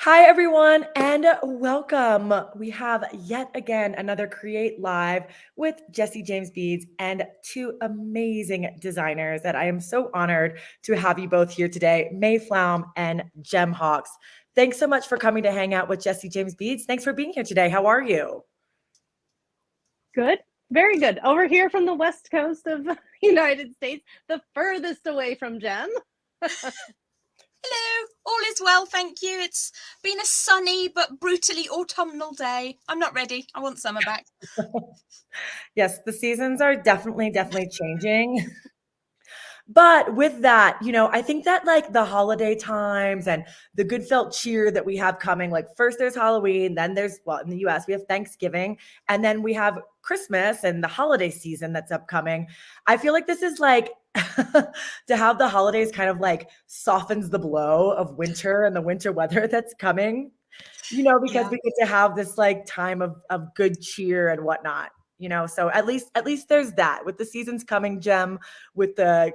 Hi, everyone, and welcome. We have yet again another Create Live with Jesse James Beads and two amazing designers that I am so honored to have you both here today, May Flaum and Jem Hawks. Thanks so much for coming to hang out with Jesse James Beads. Thanks for being here today. How are you? Good. Very good. Over here from the west coast of the United States, the furthest away from Jem. Hello, all is well, thank you. It's been a sunny but brutally autumnal day. I'm not ready. I want summer back. Yes, the seasons are definitely changing. But with that, I think that like the holiday times and the good felt cheer that we have coming, like first there's Halloween, then there's, well, in the US, we have Thanksgiving, and then we have Christmas and the holiday season that's upcoming. I feel like this is like to have the holidays kind of like softens the blow of winter and the winter weather that's coming, because Yeah. we get to have this like time of good cheer and whatnot. So at least there's that with the seasons coming, Jem, with the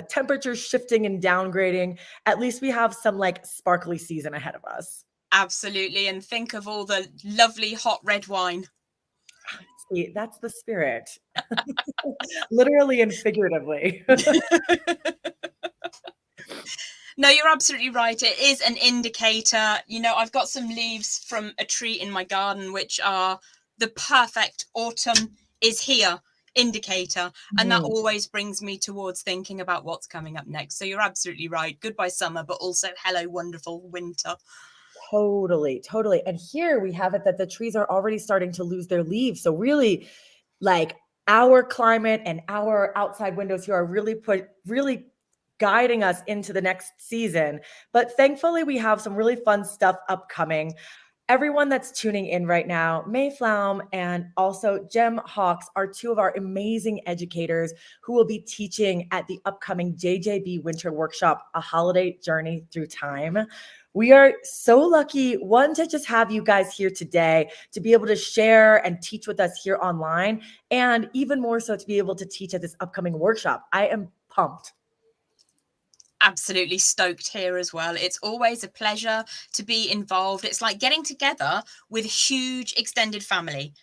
temperatures shifting and downgrading. At least we have some like sparkly season ahead of us. Absolutely. And think of all the lovely hot red wine. See, that's the spirit. Literally and figuratively. No, you're absolutely right. It is an indicator. I've got some leaves from a tree in my garden, which are the perfect autumn is here indicator. And that always brings me towards thinking about what's coming up next. So you're absolutely right. Goodbye summer, but also hello, wonderful winter. Totally. And here we have it that the trees are already starting to lose their leaves. So really like our climate and our outside windows here are really guiding us into the next season. But thankfully we have some really fun stuff upcoming. Everyone that's tuning in right now, May Flaum and also Jem Hawks are two of our amazing educators who will be teaching at the upcoming JJB Winter Workshop, A Holiday Journey Through Time. We are so lucky, one, to just have you guys here today to be able to share and teach with us here online, and even more so to be able to teach at this upcoming workshop. I am pumped. Absolutely stoked here as well. It's always a pleasure to be involved. It's like getting together with a huge extended family.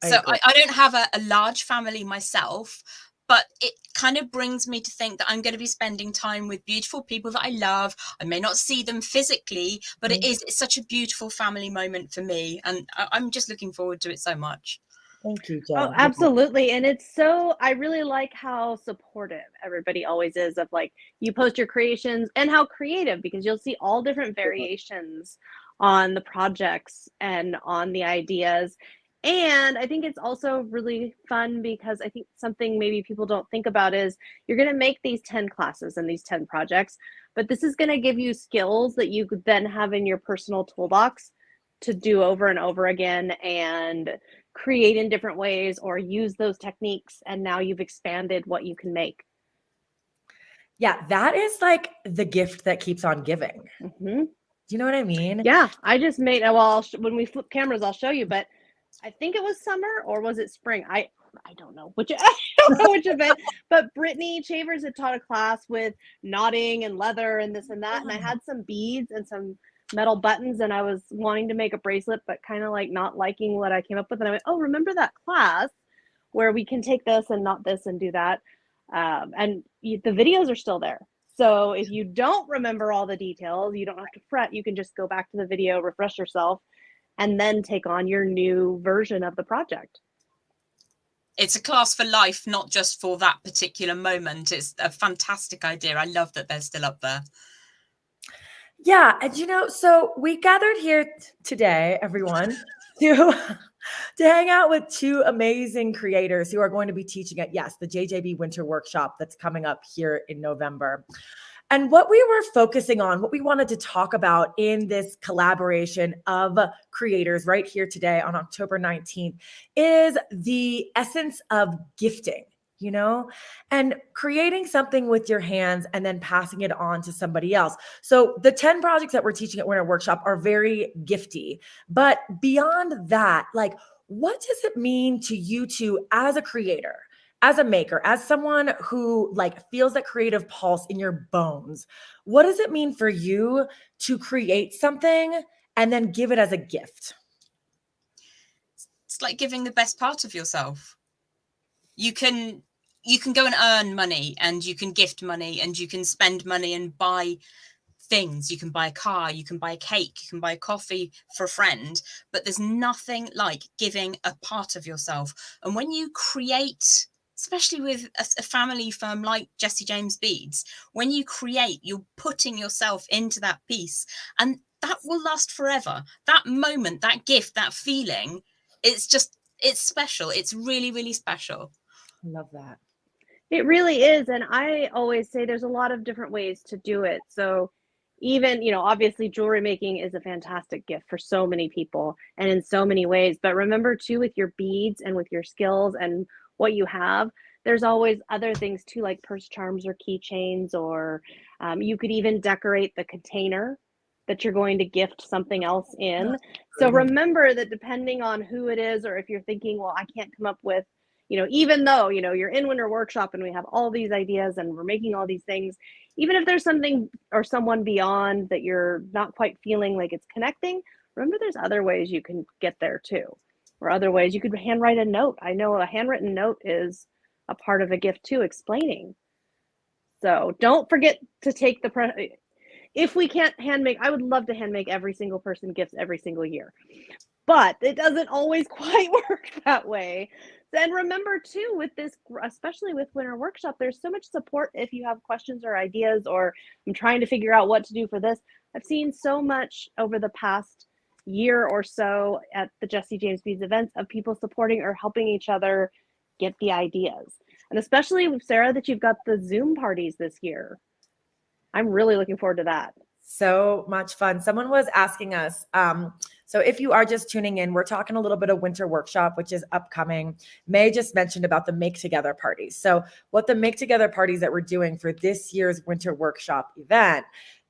So I don't have a large family myself, but it kind of brings me to think that I'm going to be spending time with beautiful people that I love. I may not see them physically, but it's such a beautiful family moment for me. And I'm just looking forward to it so much. Thank you, Oh, Jem. absolutely. And I really like how supportive everybody always is of like you post your creations and how creative, because you'll see all different variations on the projects and on the ideas. And I think it's also really fun because I think something maybe people don't think about is you're going to make these 10 classes and these 10 projects, but this is going to give you skills that you could then have in your personal toolbox to do over and over again and create in different ways or use those techniques. And now you've expanded what you can make. Yeah, that is like the gift that keeps on giving. Mm-hmm. Do you know what I mean? Yeah, I just made, well, when we flip cameras, I'll show you, but I think it was summer or was it spring? I don't know which I don't know which event, but Brittany Chavers had taught a class with knotting and leather and this and that. And I had some beads and some metal buttons and I was wanting to make a bracelet, but kind of like not liking what I came up with. And I went, oh, remember that class where we can take this and not this and do that. The videos are still there. So if you don't remember all the details, you don't have to fret. You can just go back to the video, refresh yourself, and then take on your new version of the project. It's a class for life, not just for that particular moment. It's a fantastic idea. I love that they're still up there. Yeah. And so we gathered here today, everyone, to hang out with two amazing creators who are going to be teaching at, yes, the JJB Winter Workshop that's coming up here in November. And what we were focusing on, what we wanted to talk about in this collaboration of creators right here today on October 19th is the essence of gifting, and creating something with your hands and then passing it on to somebody else. So the 10 projects that we're teaching at Winter Workshop are very gifty. But beyond that, like, what does it mean to you two as a creator? As a maker, as someone who like feels that creative pulse in your bones, what does it mean for you to create something and then give it as a gift. It's like giving the best part of yourself. You can go and earn money, and you can gift money, and you can spend money and buy things. You can buy a car, you can buy a cake, you can buy a coffee for a friend, but there's nothing like giving a part of yourself. And when you create, especially with a family firm like Jesse James Beads, when you create, you're putting yourself into that piece, and that will last forever. That moment, that gift, that feeling, it's special. It's really, really special. I love that. It really is. And I always say there's a lot of different ways to do it. So even, obviously jewelry making is a fantastic gift for so many people and in so many ways. But remember too, with your beads and with your skills and what you have, there's always other things too, like purse charms or keychains, or you could even decorate the container that you're going to gift something else in. So remember that depending on who it is, or if you're thinking, well, I can't come up with, even though, you're in Winter Workshop and we have all these ideas and we're making all these things, even if there's something or someone beyond that you're not quite feeling like it's connecting, remember there's other ways you can get there too, or other ways you could handwrite a note. I know a handwritten note is a part of a gift too, explaining. So don't forget to take if we can't hand make, I would love to hand make every single person gifts every single year, but it doesn't always quite work that way. And remember too, with this, especially with Winter Workshop, there's so much support if you have questions or ideas, or I'm trying to figure out what to do for this. I've seen so much over the past year or so at the Jesse James Beads events of people supporting or helping each other get the ideas. And especially with Sarah, that you've got the Zoom parties this year. I'm really looking forward to that. So much fun. Someone was asking us, so if you are just tuning in, we're talking a little bit of Winter Workshop, which is upcoming. May just mentioned about the Make Together parties. So what the Make Together parties that we're doing for this year's Winter Workshop event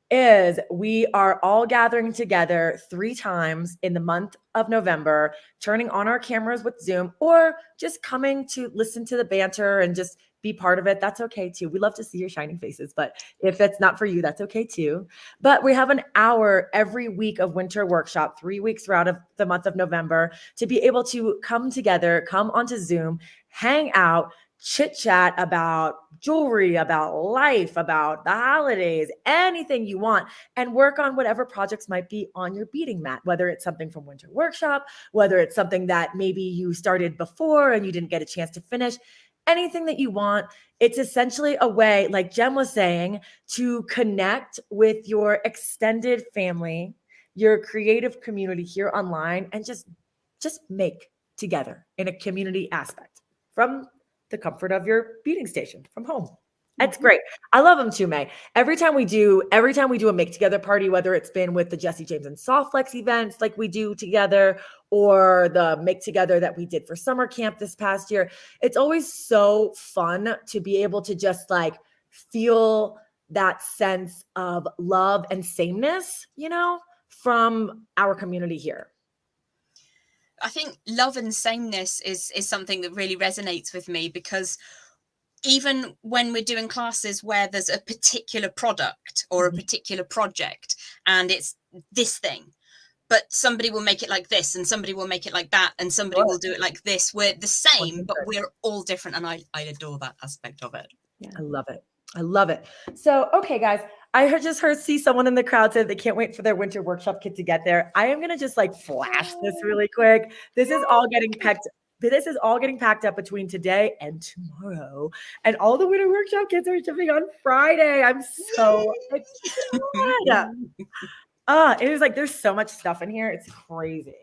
is we are all gathering together 3 times in the month of November, turning on our cameras with Zoom, or just coming to listen to the banter and just be part of it. That's okay too. We love to see your shining faces, but if that's not for you, that's okay too. But we have an hour every week of Winter Workshop, 3 weeks throughout of the month of November, to be able to come together, come onto Zoom, hang out, chit chat about jewelry, about life, about the holidays, anything you want, and work on whatever projects might be on your beading mat, whether it's something from Winter Workshop, whether it's something that maybe you started before and you didn't get a chance to finish. Anything that you want. It's essentially a way, like Jem was saying, to connect with your extended family, your creative community here online, and just make together in a community aspect from the comfort of your beading station from home. That's great. I love them too, May. Every time we do a make together party, whether it's been with the Jesse James and Softflex events like we do together, or the make together that we did for summer camp this past year, it's always so fun to be able to just like feel that sense of love and sameness, from our community here. I think love and sameness is something that really resonates with me, because even when we're doing classes where there's a particular product or a particular project and it's this thing, but somebody will make it like this and somebody will make it like that and somebody will do it like this, we're the same, but we're all different. And I adore that aspect of it. Yeah. I love it. I love it. So, okay, guys, I just see someone in the crowd said they can't wait for their Winter Workshop kit to get there. I am going to just like flash this really quick. This is all getting packed up between today and tomorrow. And all the Winter Workshop kits are shipping on Friday. I'm so excited. It is like, there's so much stuff in here. It's crazy.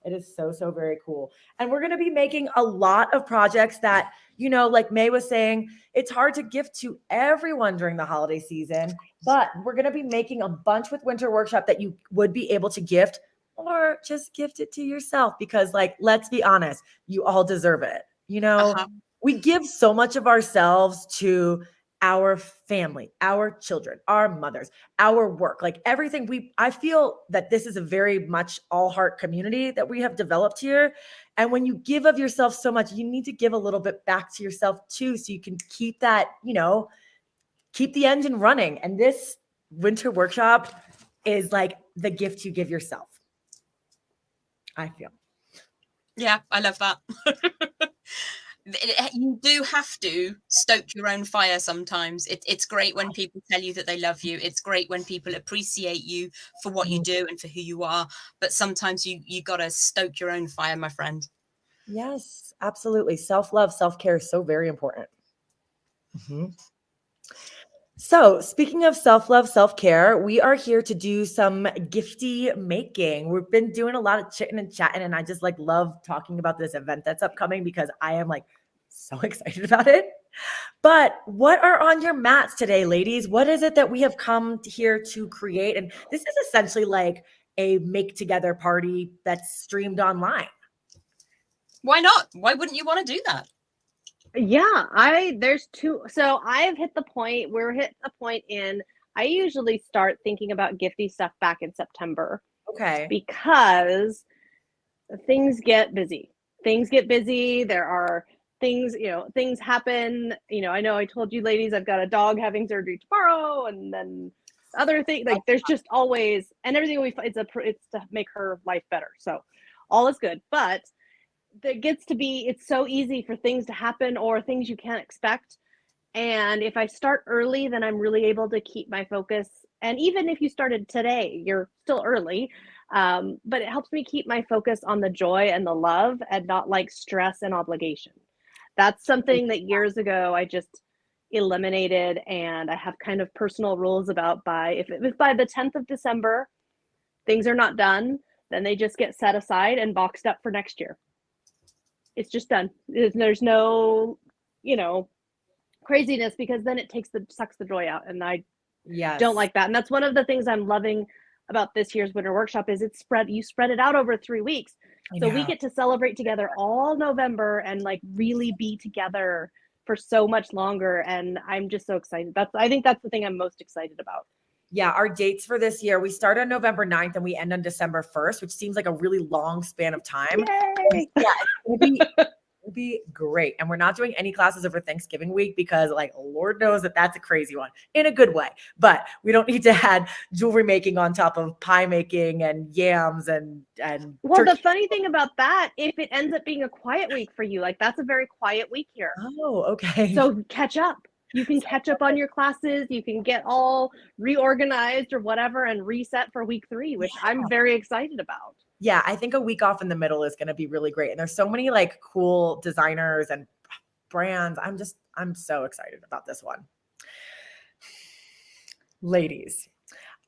It is so, so very cool. And we're going to be making a lot of projects that, like May was saying, it's hard to gift to everyone during the holiday season, but we're going to be making a bunch with Winter Workshop that you would be able to gift, or just gift it to yourself, because like, let's be honest, you all deserve it. We give so much of ourselves to our family, our children, our mothers, our work, like everything. I feel that this is a very much all heart community that we have developed here. And when you give of yourself so much, you need to give a little bit back to yourself too, so you can keep that, keep the engine running. And this Winter Workshop is like the gift you give yourself. I feel. Yeah, I love that. You do have to stoke your own fire sometimes. It's great when people tell you that they love you. It's great when people appreciate you for what you do and for who you are. But sometimes you got to stoke your own fire, my friend. Yes, absolutely. Self-love, self-care is so very important. So, speaking of self-love, self-care, we are here to do some gifty making. We've been doing a lot of chitting and chatting, and I just like love talking about this event that's upcoming because I am like so excited about it. But what are on your mats today, ladies? What is it that we have come here to create? And this is essentially like a make together party that's streamed online. Why not? Why wouldn't you want to do that? Yeah, there's two. So I've hit the point, I usually start thinking about gifty stuff back in September Okay. because things get busy. There are things, things happen. I know I told you ladies, I've got a dog having surgery tomorrow, and then other things, like there's just always, and everything it's to make her life better. So all is good. But it's so easy for things to happen or things you can't expect. And if I start early, then I'm really able to keep my focus. And even if you started today, you're still early. But it helps me keep my focus on the joy and the love and not like stress and obligation. That's something that years ago I just eliminated. And I have kind of personal rules about if by the 10th of December, things are not done, then they just get set aside and boxed up for next year. It's just done. There's no, craziness, because then it sucks the joy out, and I don't like that. And that's one of the things I'm loving about this year's winter workshop is you spread it out over 3 weeks. So we get to celebrate together all November and like really be together for so much longer. And I'm just so excited. I think that's the thing I'm most excited about. Yeah, our dates for this year, we start on November 9th and we end on December 1st, which seems like a really long span of time. Yay! Yeah, it'll be great. And we're not doing any classes over Thanksgiving week because like Lord knows that's a crazy one in a good way. But we don't need to add jewelry making on top of pie making and yams and well, turkey. The funny thing about that, if it ends up being a quiet week for you, like that's a very quiet week here. Oh, okay. So catch up. You can catch up on your classes. You can get all reorganized or whatever and reset for week 3, which I'm very excited about. Yeah, I think a week off in the middle is going to be really great. And there's so many like cool designers and brands. I'm so excited about this one. Ladies,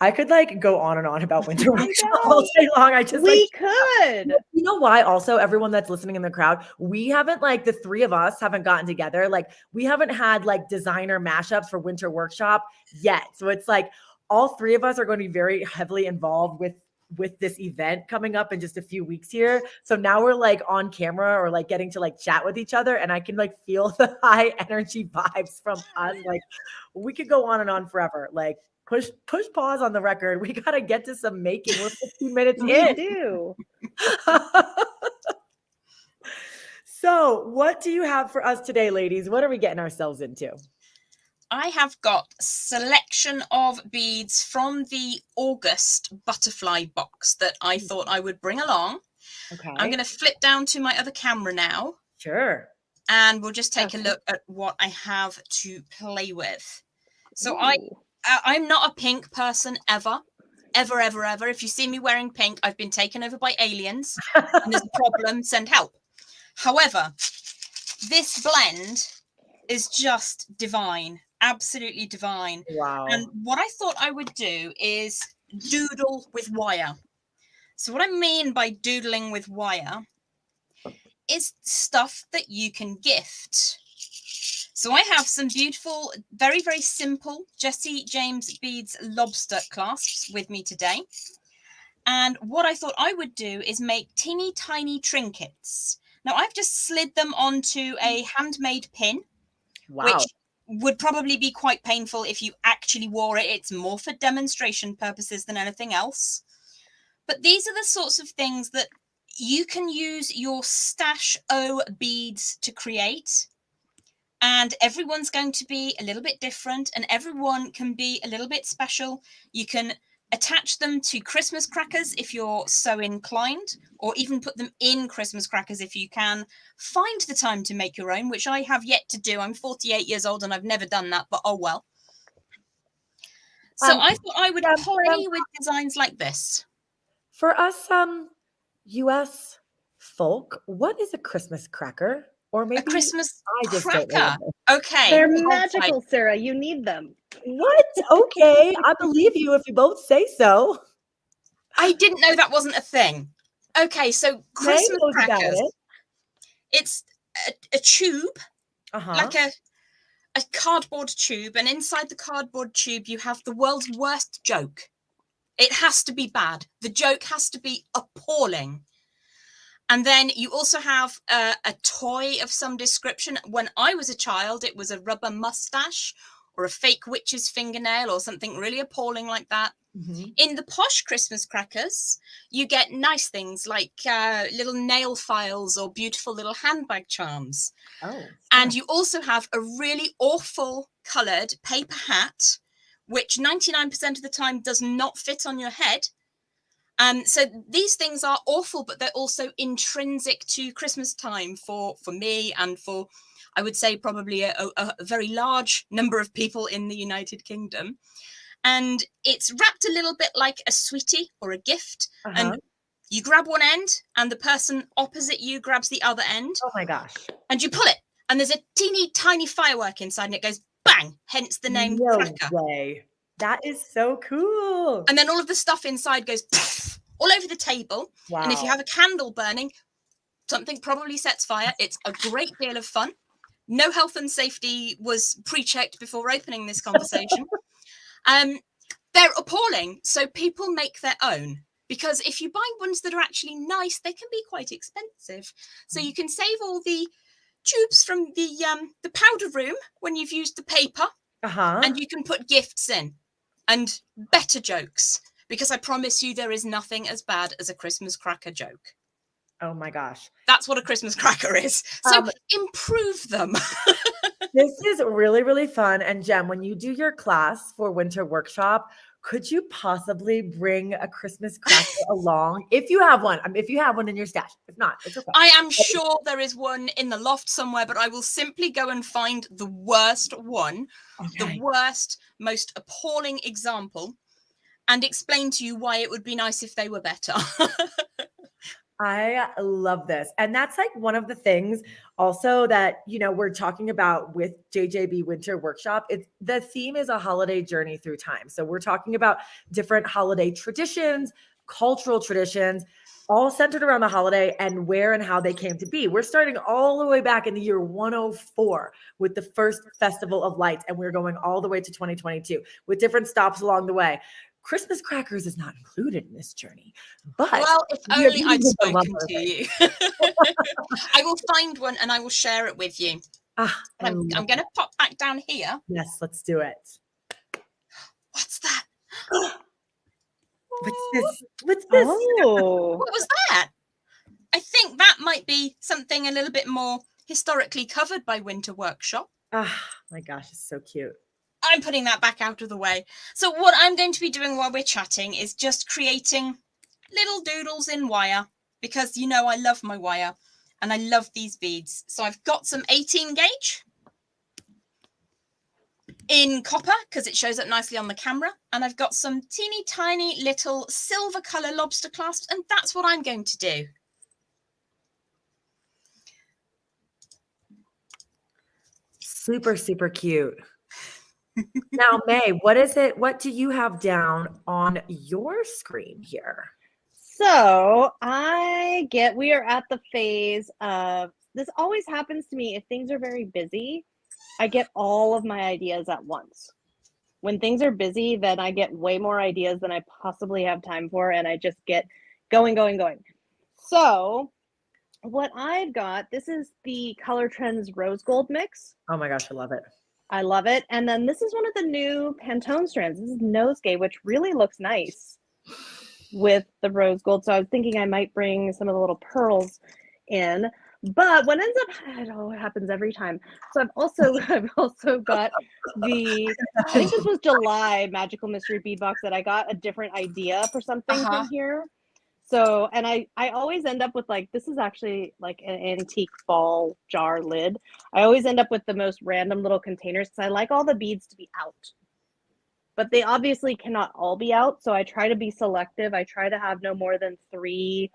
I could like go on and on about winter workshop all day long. Could. You know why? Also, everyone that's listening in the crowd, we haven't like the 3 of us haven't gotten together. Like we haven't had like designer mashups for winter workshop yet. So it's like all 3 of us are going to be very heavily involved with this event coming up in just a few weeks here. So now we're like on camera or like getting to like chat with each other, and I can like feel the high energy vibes from us. Like we could go on and on forever. Like push pause on the record. We got to get to some making. We're 15 minutes in. We do. So what do you have for us today, ladies? What are we getting ourselves into? I have got a selection of beads from the August butterfly box that I thought I would bring along. Okay. I'm going to flip down to my other camera now. Sure. And we'll just take a look at what I have to play with. So I'm not a pink person ever. If you see me wearing pink, I've been taken over by aliens. And there's a problem, send help. However, this blend is just divine. Absolutely divine. Wow. And what I thought I would do is doodle with wire. So what I mean by doodling with wire is stuff that you can gift. So I have some beautiful, very, very simple Jessie James Beads lobster clasps with me today. And what I thought I would do is make teeny tiny trinkets. Now I've just slid them onto a handmade pin, which would probably be quite painful if you actually wore it. It's more for demonstration purposes than anything else. But these are the sorts of things that you can use your stash O beads to create. And everyone's going to be a little bit different and everyone can be a little bit special. You can attach them to Christmas crackers if you're so inclined, or even put them in Christmas crackers if you can. Find the time to make your own, which I have yet to do. I'm 48 years old and I've never done that, but oh well. So I thought I would play with designs like this. For us, U.S. folk, what is a Christmas cracker? Or maybe A Christmas I just don't know. cracker. Okay. They're magical, Sarah. You need them. What? Okay, I believe you if you both say so. I didn't know that wasn't a thing. Okay, so Christmas crackers. It's a tube, like a cardboard tube, and inside the cardboard tube you have the world's worst joke. It has to be bad. The joke has to be appalling. And then you also have a toy of some description. When I was a child, it was a rubber mustache or a fake witch's fingernail or something really appalling like that. In the posh Christmas crackers, you get nice things like little nail files or beautiful little handbag charms. And you also have a really awful coloured paper hat, which 99% of the time does not fit on your head. So these things are awful, but they're also intrinsic to Christmas time for me and for, I would say, probably a very large number of people in the United Kingdom. And it's wrapped a little bit like a sweetie or a gift. And you grab one end and the person opposite you grabs the other end. Oh my gosh. And you pull it. And there's a teeny tiny firework inside and it goes bang, hence the name cracker. Way. That is so cool. And then all of the stuff inside goes poof, all over the table. Wow. And if you have a candle burning, something probably sets fire. It's a great deal of fun. No health and safety was pre-checked before opening this conversation. They're appalling. So people make their own. Because if you buy ones that are actually nice, they can be quite expensive. So you can save all the tubes from the powder room when you've used the paper. And you can put gifts in. And better jokes, because I promise you there is nothing as bad as a Christmas cracker joke. Oh my gosh. That's what a Christmas cracker is. So improve them. This is really, really fun. And Jem, when you do your class for Winter Workshop, could you possibly bring a Christmas cracker along? If you have one, if you have one in your stash. If not, it's okay. I am sure there is one in the loft somewhere, but I will simply go and find the worst one, the worst, most appalling example, and explain to you why it would be nice if they were better. I love this. And that's like one of the things also that, we're talking about with JJB Winter Workshop. The theme is a holiday journey through time. So we're talking about different holiday traditions, cultural traditions, all centered around the holiday and where and how they came to be. We're starting all the way back in the year 104 with the first Festival of Lights. And we're going all the way to 2022 with different stops along the way. Christmas crackers is not included in this journey, but well, if only I'd spoken to you. I will find one and I will share it with you. I'm going to pop back down here. Yes, let's do it. What's that? What's this? Oh, what was that? I think that might be something a little bit more historically covered by Winter Workshop. My gosh, it's so cute. I'm putting that back out of the way. So what I'm going to be doing while we're chatting is just creating little doodles in wire because, I love my wire and I love these beads. So I've got some 18 gauge in copper because it shows up nicely on the camera. And I've got some teeny tiny little silver color lobster clasps. And that's what I'm going to do. Super, super cute. Now, May, what do you have down on your screen here? So we are at the phase of, this always happens to me if things are very busy, I get all of my ideas at once. When things are busy, then I get way more ideas than I possibly have time for, and I just get going. So what I've got, this is the Color Trends Rose Gold mix. Oh my gosh, I love it. I love it. And then this is one of the new Pantone strands. This is Nosegay, which really looks nice with the rose gold. So I was thinking I might bring some of the little pearls in. But what ends up, I don't know, it happens every time. So I've also got the, I think this was July Magical Mystery Bead Box that I got a different idea for something Uh-huh. from here. So, and I always end up with like, this is actually like an antique ball jar lid. I always end up with the most random little containers because I like all the beads to be out. But they obviously cannot all be out. So I try to be selective. I try to have no more than 3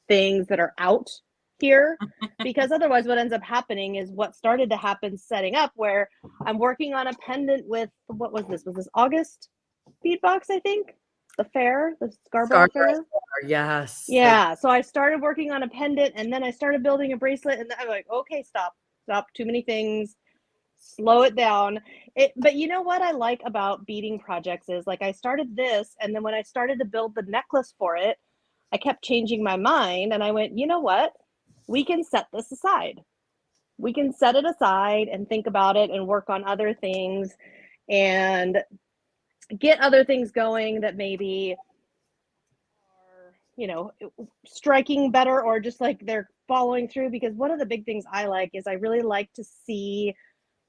things that are out here, because otherwise what ends up happening is what started to happen setting up, where I'm working on a pendant with, what was this? Was this August bead box, I think? The fair, the Scarborough Fair? Yes. Yeah. So I started working on a pendant and then I started building a bracelet, and I'm like, okay, stop, too many things. Slow it down. But you know what I like about beading projects is, like, I started this, and then when I started to build the necklace for it, I kept changing my mind, and I went, you know what? We can set this aside. We can set it aside and think about it and work on other things and get other things going that maybe are, you know, striking better, or just like they're following through. Because one of the big things I like is I really like to see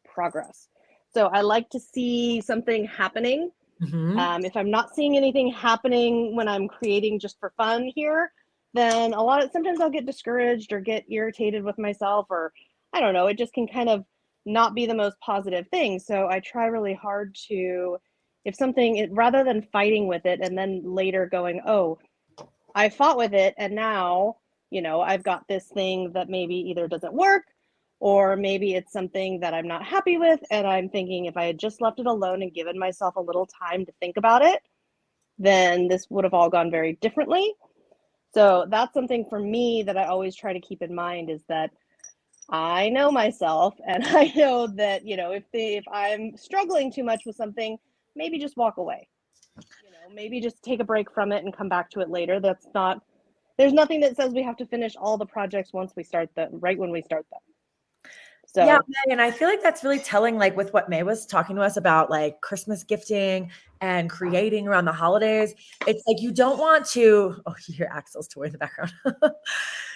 progress. So I like to see something happening. If I'm not seeing anything happening when I'm creating just for fun here, then sometimes I'll get discouraged or get irritated with myself, or I don't know, it just can kind of not be the most positive thing. So I try really hard to, if something, rather than fighting with it and then later going, oh, I fought with it and now, I've got this thing that maybe either doesn't work, or maybe it's something that I'm not happy with, and I'm thinking if I had just left it alone and given myself a little time to think about it, then this would have all gone very differently. So that's something for me that I always try to keep in mind, is that I know myself, and I know that, if I'm struggling too much with something, maybe just walk away. Maybe just take a break from it and come back to it later. There's nothing that says we have to finish all the projects right when we start them. So yeah, and I feel like that's really telling, like with what May was talking to us about, like Christmas gifting and creating around the holidays. It's like, you don't want to, oh, you hear Axel's toy in the background.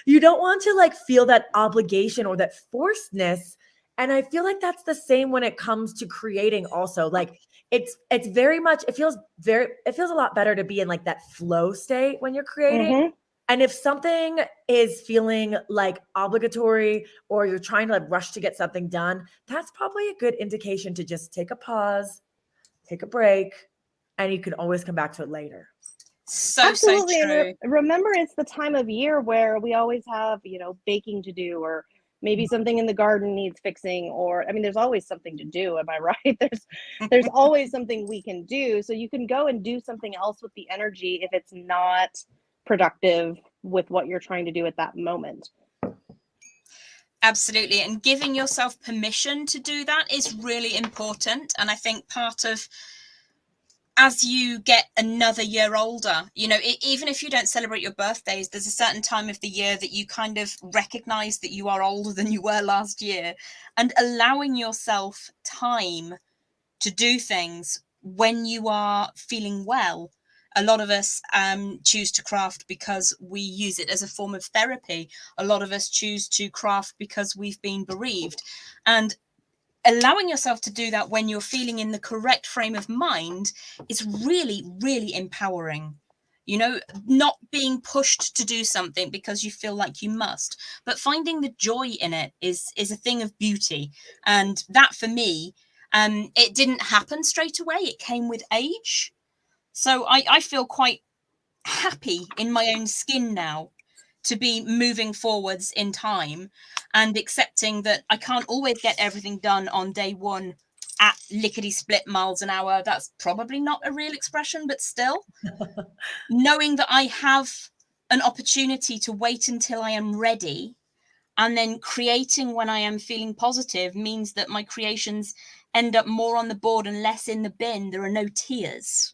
You don't want to like feel that obligation or that forcedness. And I feel like that's the same when it comes to creating also. Like it's very much, it feels a lot better to be in like that flow state when you're creating. mhm. And if something is feeling like obligatory, or you're trying to like rush to get something done, that's probably a good indication to just take a pause, take a break, and you can always come back to it later. Absolutely. So true. And remember, it's the time of year where we always have, baking to do, or maybe something in the garden needs fixing, or I mean, there's always something to do. Am I right? There's always something we can do. So you can go and do something else with the energy if it's not productive with what you're trying to do at that moment. Absolutely. And giving yourself permission to do that is really important. And I think part of, as you get another year older, even if you don't celebrate your birthdays, there's a certain time of the year that you kind of recognize that you are older than you were last year, and allowing yourself time to do things when you are feeling well. A lot of us choose to craft because we use it as a form of therapy. A lot of us choose to craft because we've been bereaved. And allowing yourself to do that when you're feeling in the correct frame of mind is really, really empowering. Not being pushed to do something because you feel like you must, but finding the joy in it is a thing of beauty. And that, for me, it didn't happen straight away. It came with age. So I feel quite happy in my own skin now to be moving forwards in time, and accepting that I can't always get everything done on day one at lickety split miles an hour. That's probably not a real expression, but still, knowing that I have an opportunity to wait until I am ready, and then creating when I am feeling positive, means that my creations end up more on the board and less in the bin. There are no tears.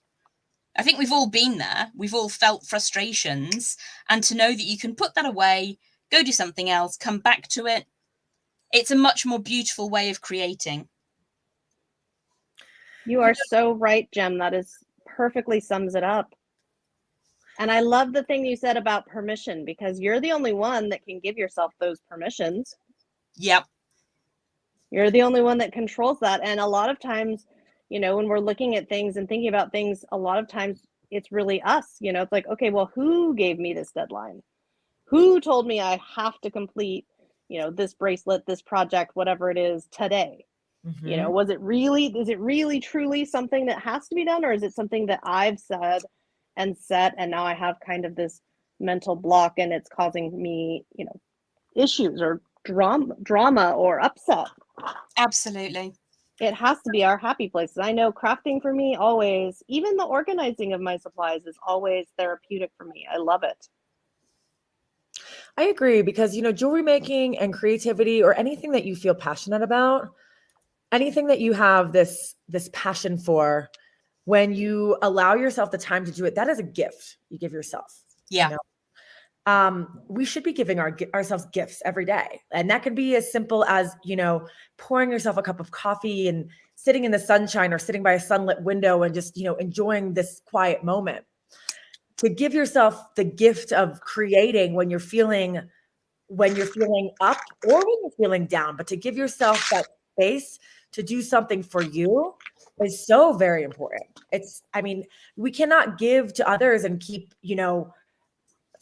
I think we've all been there. We've all felt frustrations. And to know that you can put that away, go do something else, come back to it, it's a much more beautiful way of creating. You are so right, Jem. That is perfectly sums it up. And I love the thing you said about permission, because you're the only one that can give yourself those permissions. Yep. You're the only one that controls that. And a lot of times, you know, when we're looking at things and thinking about things, a lot of times it's really us. You know, it's like, okay, well, who gave me this deadline? Who told me I have to complete, you know, this bracelet, this project, whatever it is today? You know, is it really truly something that has to be done, or is it something that I've said and set, and now I have kind of this mental block and it's causing me, you know, issues or drama or upset? Absolutely. It has to be our happy places. I know crafting for me always, even the organizing of my supplies is always therapeutic for me. I love it. I agree, because, you know, jewelry making and creativity, or anything that you feel passionate about, anything that you have this passion for, when you allow yourself the time to do it, that is a gift you give yourself. Yeah. You know? We should be giving ourselves gifts every day. And that can be as simple as, you know, pouring yourself a cup of coffee and sitting in the sunshine, or sitting by a sunlit window and just, you know, enjoying this quiet moment. To give yourself the gift of creating when you're feeling up, or when you're feeling down, but to give yourself that space to do something for you is so very important. I mean, we cannot give to others and keep, you know,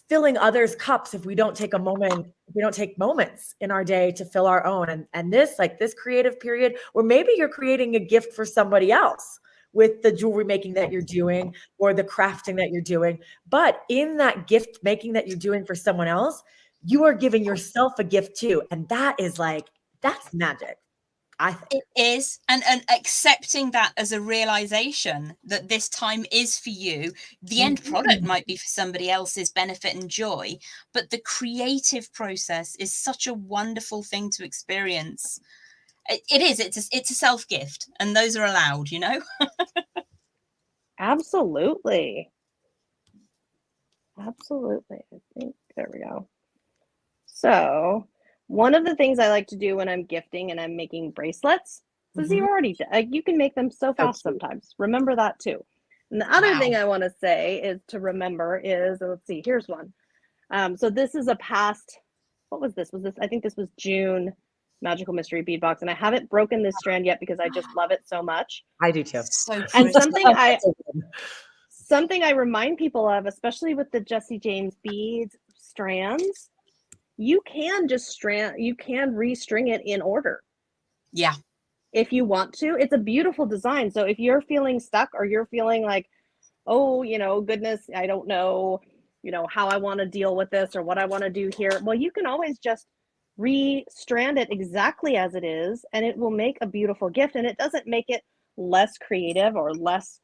filling others' cups if we don't take moments in our day to fill our own. And this, like this creative period, or maybe you're creating a gift for somebody else with the jewelry making that you're doing, or the crafting that you're doing. But in that gift making that you're doing for someone else, you are giving yourself a gift too. And that's magic, I think. It is. And accepting that as a realization that this time is for you. The end product might be for somebody else's benefit and joy, but the creative process is such a wonderful thing to experience. It is. It's a self-gift, and those are allowed, you know? Absolutely. Absolutely. I think there we go. So one of the things I like to do when I'm gifting and I'm making bracelets, because you can make them so fast sometimes. Remember that too. And the other thing I want to say is to remember is, let's see, here's one. So this is a past, what was this? I think this was June Magical Mystery Bead Box, and I haven't broken this strand yet because I just love it so much. I do too. So and something I remind people of, especially with the Jesse James beads strands, you can restring it in order. Yeah. If you want to. It's a beautiful design. So if you're feeling stuck, or you're feeling like, oh, you know, goodness, I don't know, you know, how I want to deal with this or what I want to do here. Well, you can always just restrand it exactly as it is, and it will make a beautiful gift. And it doesn't make it less creative or less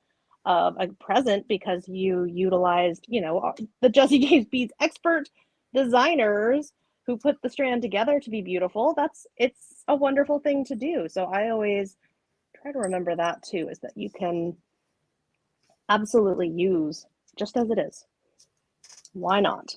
a present, because you utilized, you know, the Jesse James Beads expert designers who put the strand together to be beautiful. It's a wonderful thing to do. So I always try to remember that too, is that you can absolutely use just as it is. Why not?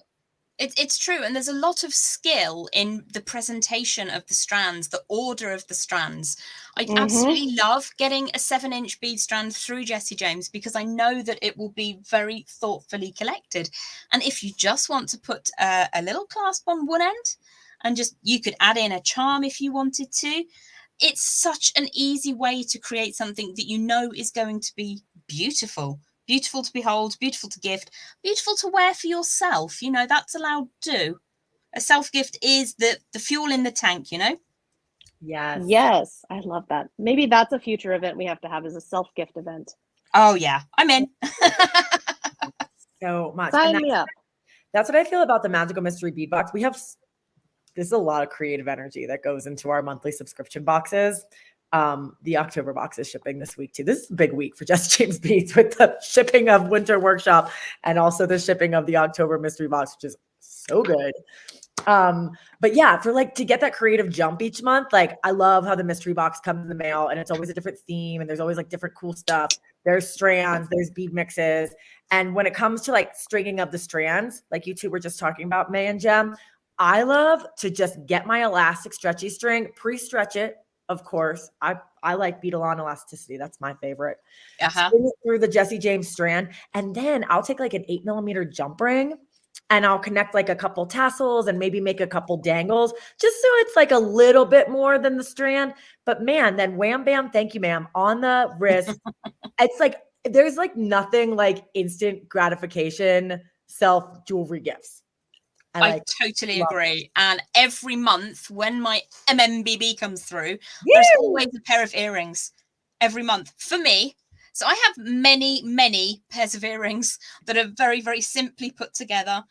It's true. And there's a lot of skill in the presentation of the strands, the order of the strands. I absolutely love getting a 7-inch bead strand through Jesse James, because I know that it will be very thoughtfully collected. And if you just want to put a little clasp on one end, and you could add in a charm if you wanted to, it's such an easy way to create something that you know is going to be beautiful. Beautiful to behold, beautiful to gift, beautiful to wear for yourself. You know, that's allowed too. A self-gift is the fuel in the tank, you know? Yes, I love that. Maybe that's a future event we have to have, is a self-gift event. Oh, yeah, I'm in. So much. Sign me up. That's what I feel about the Magical Mystery Bead Box. There's a lot of creative energy that goes into our monthly subscription boxes. The October box is shipping this week too. This is a big week for Jesse James Beads, with the shipping of Winter Workshop and also the shipping of the October mystery box, which is so good. But yeah, to get that creative jump each month, like I love how the mystery box comes in the mail and it's always a different theme, and there's always like different cool stuff. There's strands, there's bead mixes. And when it comes to like stringing of the strands, like you two were just talking about, May and Jem, I love to just get my elastic stretchy string, pre-stretch it of course. I like bead along elasticity. That's my favorite. Uh-huh. Spin it through the Jesse James strand, and then I'll take like an 8mm jump ring, and I'll connect like a couple tassels and maybe make a couple dangles, just so it's like a little bit more than the strand. But man, then wham bam, thank you, ma'am, on the wrist. It's like there's like nothing like instant gratification self jewelry gifts. I totally agree. And every month when my MMBB comes through, Yay! there's always a pair of earrings every month for me. So I have many, many pairs of earrings that are very, very simply put together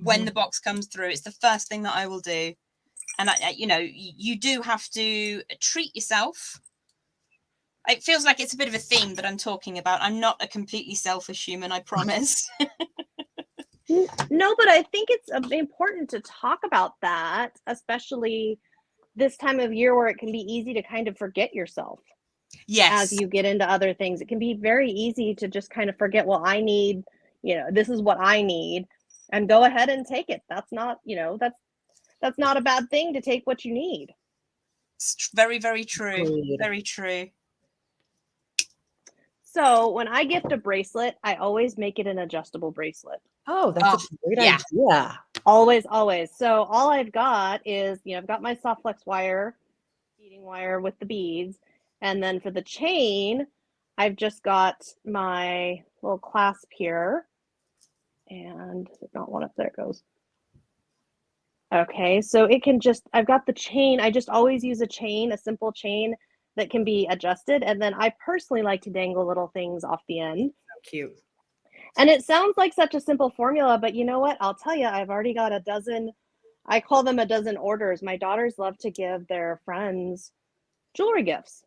when the box comes through. It's the first thing that I will do. And, you do have to treat yourself. It feels like it's a bit of a theme that I'm talking about. I'm not a completely selfish human, I promise. No, but I think it's important to talk about that, especially this time of year where it can be easy to kind of forget yourself. Yes. As you get into other things, it can be very easy to just kind of forget, well, I need, this is what I need, and go ahead and take it. That's not, that's not a bad thing to take what you need. It's very, very true. Very true. So when I gift a bracelet, I always make it an adjustable bracelet. Oh, that's a great idea. Always, always. So all I've got is, I've got my soft flex wire, beading wire with the beads. And then for the chain, I've just got my little clasp here. And not one up there, it goes. Okay, so it can I've got the chain. I just always use a chain, a simple chain that can be adjusted. And then I personally like to dangle little things off the end. So cute. And it sounds like such a simple formula, but you know what? I'll tell you, I've already got a dozen, I call them a dozen orders. My daughters love to give their friends jewelry gifts.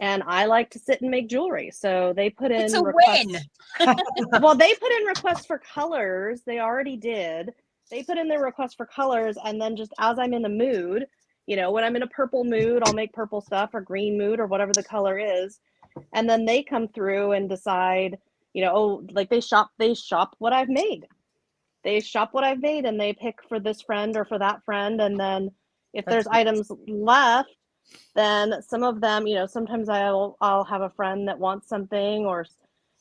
And I like to sit and make jewelry. So they put in it's a requests. win. Well, they put in requests for colors. They already did. They put in their request for colors. And then just as I'm in the mood, when I'm in a purple mood, I'll make purple stuff, or green mood, or whatever the color is. And then they come through and decide, like they shop what I've made. They shop what I've made and they pick for this friend or for that friend. And then if there's items left, then some of them, sometimes I'll have a friend that wants something, or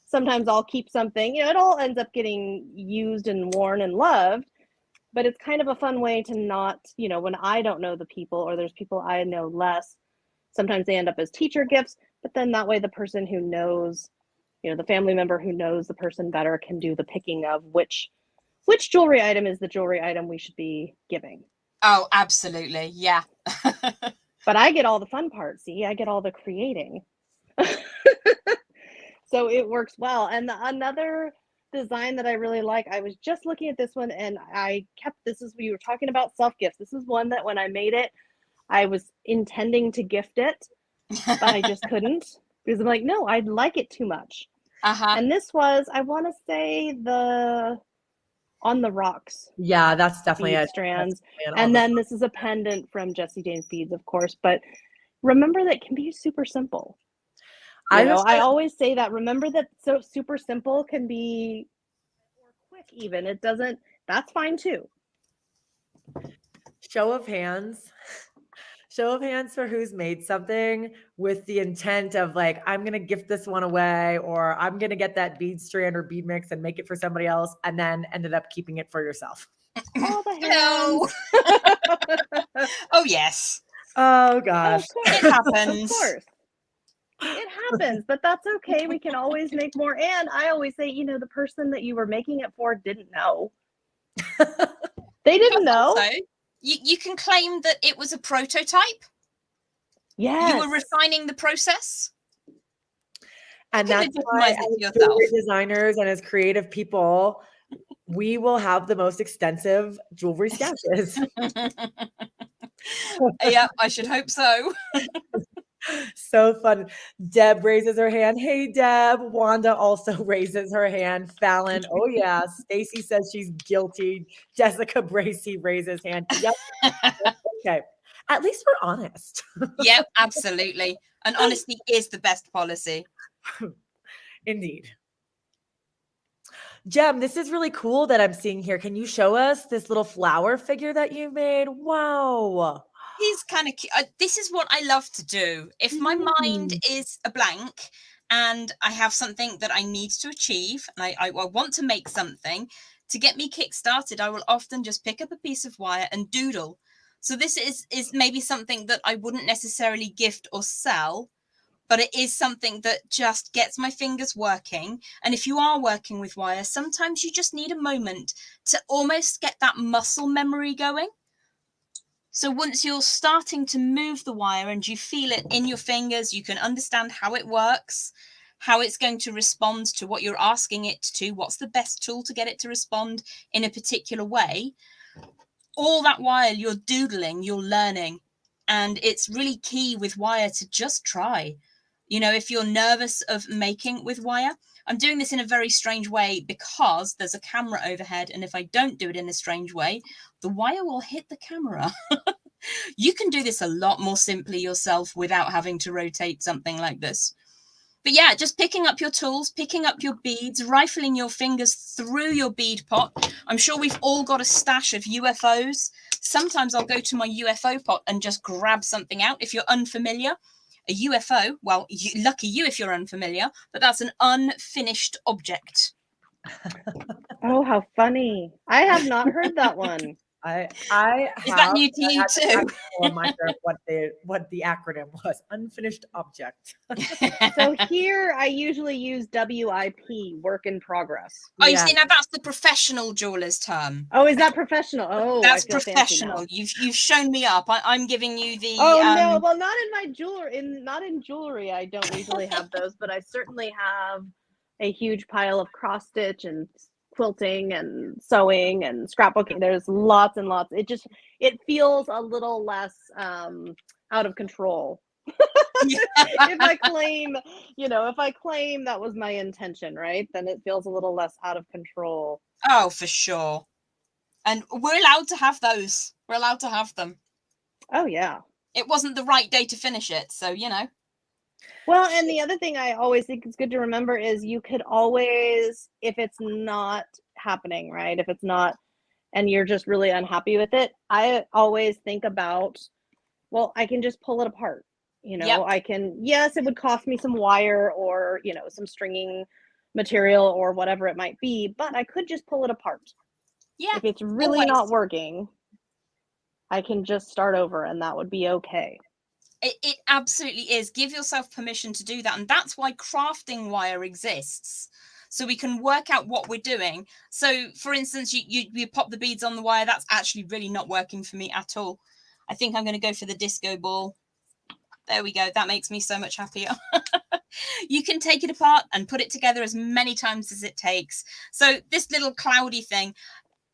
sometimes I'll keep something. It all ends up getting used and worn and loved. But it's kind of a fun way to not, when I don't know the people, or there's people I know less, sometimes they end up as teacher gifts. But then that way the person who knows, the family member who knows the person better can do the picking of which jewelry item is the jewelry item we should be giving. Oh, absolutely. Yeah. But I get all the fun parts. See, I get all the creating. So it works well. And another design that I really like, I was just looking at this one and we were talking about self gifts. This is one that when I made it, I was intending to gift it, but I just couldn't, because I'm like, no, I'd like it too much. And this was, I want to say, the On the Rocks. Yeah, that's definitely bead strands. And then this is a pendant from Jesse James Beads, of course. But remember, that can be super simple. I always say that. Remember that so super simple can be or quick even. It doesn't, that's fine too. Show of hands for who's made something with the intent of like, I'm going to gift this one away, or I'm going to get that bead strand or bead mix and make it for somebody else, and then ended up keeping it for yourself. All the hands. No. Oh, yes. Oh, gosh. It happens. Of course. It happens, but that's okay. We can always make more. And I always say, the person that you were making it for didn't know. They didn't know. Also, you can claim that it was a prototype. Yes. You were refining the process. And that's why, as jewelry designers and as creative people, we will have the most extensive jewelry stashes. Yeah, I should hope so. So fun. Deb raises her hand. Hey, Deb. Wanda also raises her hand. Fallon. Oh, yeah. Stacy says she's guilty. Jessica Bracey raises hand. Yep. Okay. At least we're honest. Yep, absolutely. And honesty is the best policy. Indeed. Jem, this is really cool that I'm seeing here. Can you show us this little flower figure that you made? Wow. He's kind of cute. This is what I love to do. If my mind is a blank and I have something that I need to achieve, and I want to make something, to get me kick-started, I will often just pick up a piece of wire and doodle. So this is maybe something that I wouldn't necessarily gift or sell, but it is something that just gets my fingers working. And if you are working with wire, sometimes you just need a moment to almost get that muscle memory going. So once you're starting to move the wire and you feel it in your fingers, you can understand how it works, how it's going to respond to what you're asking it to, what's the best tool to get it to respond in a particular way. All that while you're doodling, you're learning. And it's really key with wire to just try. You know, if you're nervous of making with wire, I'm doing this in a very strange way because there's a camera overhead. And if I don't do it in a strange way, the wire will hit the camera. You can do this a lot more simply yourself without having to rotate something like this. But yeah, just picking up your tools, picking up your beads, rifling your fingers through your bead pot. I'm sure we've all got a stash of UFOs. Sometimes I'll go to my UFO pot and just grab something out. If you're unfamiliar, a UFO, well, lucky you if you're unfamiliar, but that's an unfinished object. Oh, how funny. I have not heard that one. I Is that new to you too? What the acronym was. Unfinished object. So here I usually use WIP, work in progress. Oh, you see, now that's the professional jeweler's term. Oh, is that professional? Oh, that's professional. You've shown me up. I'm giving you the. Oh no, well, not in my jewelry. Not in jewelry. I don't usually have those, but I certainly have a huge pile of cross stitch and quilting and sewing and scrapbooking. There's lots and lots. It feels a little less out of control. If I claim that was my intention, right, then it feels a little less out of control. Oh, for sure. And we're allowed to have those. We're allowed to have them. Oh yeah. It wasn't the right day to finish it, so you know. Well, and the other thing I always think is good to remember is you could always, if it's not happening, right? If it's not, and you're just really unhappy with it, I always think about, well, I can just pull it apart. You know, yep. I can, yes, it would cost me some wire or, you know, some stringing material or whatever it might be, but I could just pull it apart. Yeah. If it's really not working, I can just start over and that would be okay. It absolutely is. Give yourself permission to do that. And that's why crafting wire exists. So we can work out what we're doing. So for instance, you pop the beads on the wire. That's actually really not working for me at all. I think I'm going to go for the disco ball. There we go. That makes me so much happier. You can take it apart and put it together as many times as it takes. So this little cloudy thing,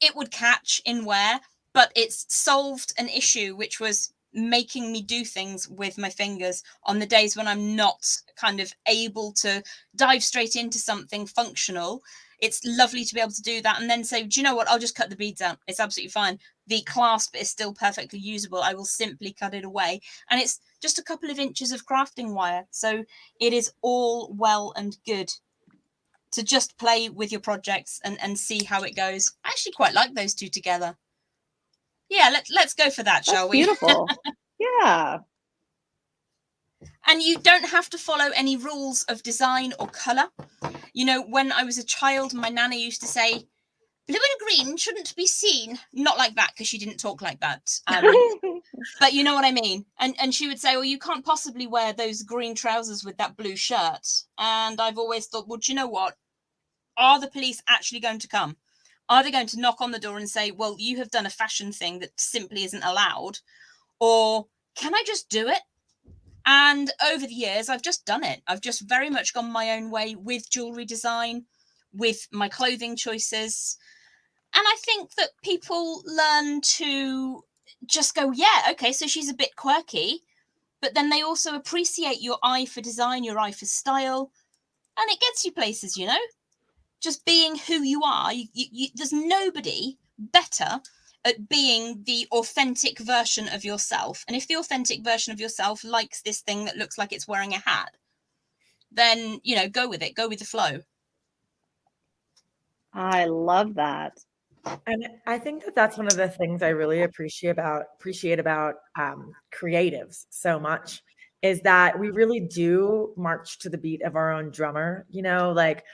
it would catch in wear, but it's solved an issue, which was making me do things with my fingers on the days when I'm not kind of able to dive straight into something functional. It's lovely to be able to do that and then say, do you know what? I'll just cut the beads out. It's absolutely fine. The clasp is still perfectly usable. I will simply cut it away. And it's just a couple of inches of crafting wire. So it is all well and good to just play with your projects and see how it goes. I actually quite like those two together. Yeah, let's go for that, shall we? Beautiful. Yeah. And you don't have to follow any rules of design or colour. You know, when I was a child, my nana used to say, blue and green shouldn't be seen. Not like that, because she didn't talk like that. But you know what I mean. And she would say, well, you can't possibly wear those green trousers with that blue shirt. And I've always thought, well, do you know what? Are the police actually going to come? Are they going to knock on the door and say, well, you have done a fashion thing that simply isn't allowed? Or can I just do it? And over the years, I've just done it. I've just very much gone my own way with jewelry design, with my clothing choices. And I think that people learn to just go, yeah, okay, so she's a bit quirky. But then they also appreciate your eye for design, your eye for style. And it gets you places, you know? Just being who you are, there's nobody better at being the authentic version of yourself. And if the authentic version of yourself likes this thing that looks like it's wearing a hat, then, you know, go with it, go with the flow. I love that. And I think that that's one of the things I really appreciate about creatives so much is that we really do march to the beat of our own drummer. Like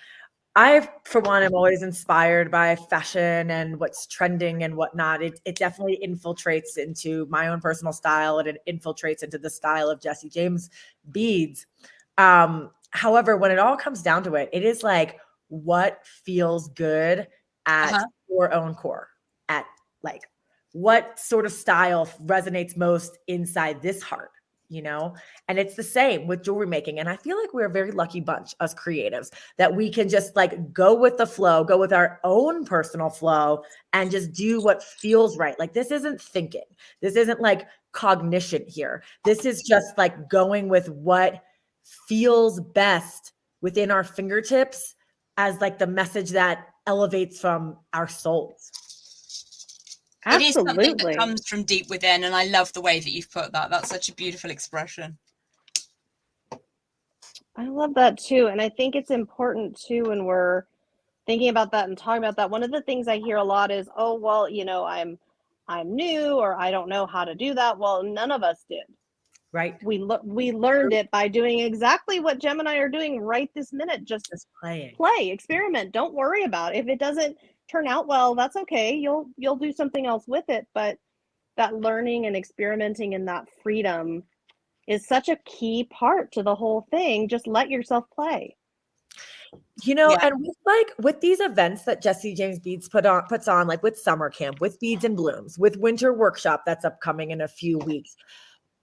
I, for one, am always inspired by fashion and what's trending and whatnot. It definitely infiltrates into my own personal style and it infiltrates into the style of Jesse James Beads. However, when it all comes down to it, it is like what feels good at Uh-huh. your own core, at like what sort of style resonates most inside this heart, you know? And it's the same with jewelry making. And I feel like we're a very lucky bunch, us creatives, that we can just like go with the flow, go with our own personal flow and just do what feels right. Like this isn't thinking. This isn't like cognition here. This is just like going with what feels best within our fingertips as like the message that elevates from our souls. It is something that Absolutely. comes from deep within, and I love the way that you've put that. That's such a beautiful expression. I love that too. And I think it's important too when we're thinking about that and talking about that. One of the things I hear a lot is, oh, well, I'm new or I don't know how to do that. Well, none of us did. Right? We learned it by doing exactly what Gem and I are doing right this minute. Just Just playing. play, experiment. Don't worry about it. If it doesn't turn out well, that's okay. You'll do something else with it. But that learning and experimenting and that freedom is such a key part to the whole thing. Just let yourself play. Yeah. And with these events that Jesse James Beads puts on, like with summer camp, with Beads and Blooms, with winter workshop that's upcoming in a few weeks.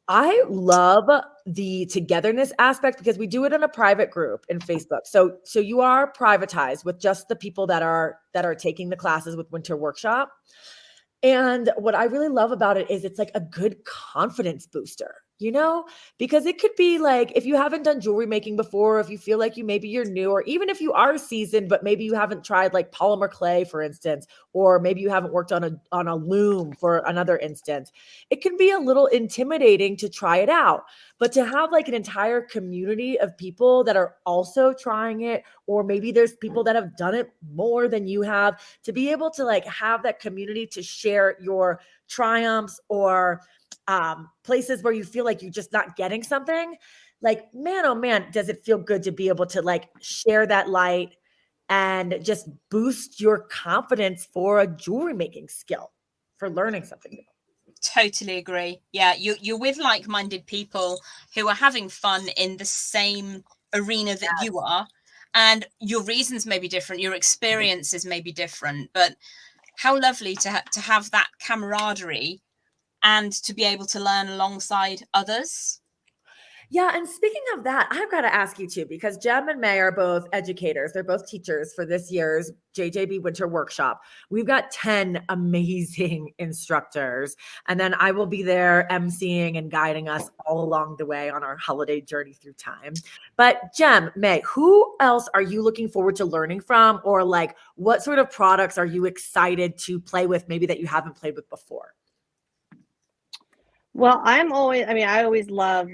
I love the togetherness aspect because we do it in a private group in Facebook. So you are privatized with just the people that are taking the classes with winter workshop. And what I really love about it is it's like a good confidence booster, because it could be like if you haven't done jewelry making before, if you feel like you're new, or even if you are seasoned, but maybe you haven't tried like polymer clay, for instance, or maybe you haven't worked on a loom for another instance, it can be a little intimidating to try it out. But to have like an entire community of people that are also trying it, or maybe there's people that have done it more than you have, to be able to like have that community to share your triumphs or places where you feel like you're just not getting something, like, man, oh man, does it feel good to be able to like share that light and just boost your confidence for a jewelry making skill, for learning something new. Totally agree. Yeah, you're with like-minded people who are having fun in the same arena that you are, and your reasons may be different, your experiences may be different, but how lovely to have that camaraderie and to be able to learn alongside others. Yeah, and speaking of that, I've got to ask you too, because Jem and May are both educators. They're both teachers for this year's JJB Winter Workshop. We've got 10 amazing instructors, and then I will be there emceeing and guiding us all along the way on our holiday journey through time. But Jem, May, who else are you looking forward to learning from, or like what sort of products are you excited to play with, maybe that you haven't played with before? Well, I always love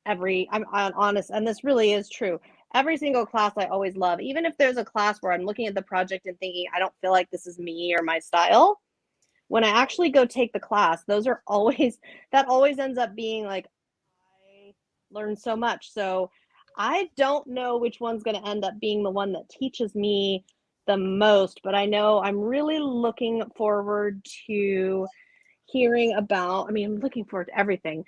I'm honest, and this really is true. Every single class I always love, even if there's a class where I'm looking at the project and thinking, I don't feel like this is me or my style. When I actually go take the class, those are always, that always ends up being like, I learned so much. So I don't know which one's going to end up being the one that teaches me the most, but I know I'm really looking forward to hearing about, I'm looking forward to everything.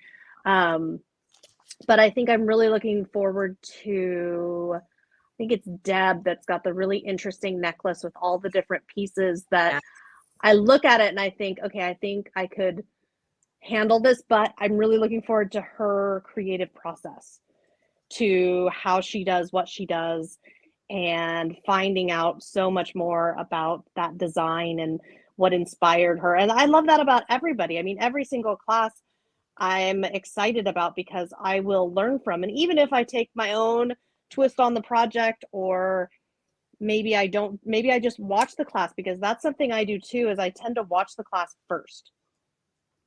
But I think I'm really looking forward to, I think it's Deb that's got the really interesting necklace with all the different pieces that Yeah. I look at it and I think, okay, I think I could handle this, but I'm really looking forward to her creative process, to how she does what she does, and finding out so much more about that design and what inspired her. And I love that about everybody. Every single class I'm excited about because I will learn from. And even if I take my own twist on the project, or maybe I don't, maybe I just watch the class, because that's something I do too, is I tend to watch the class first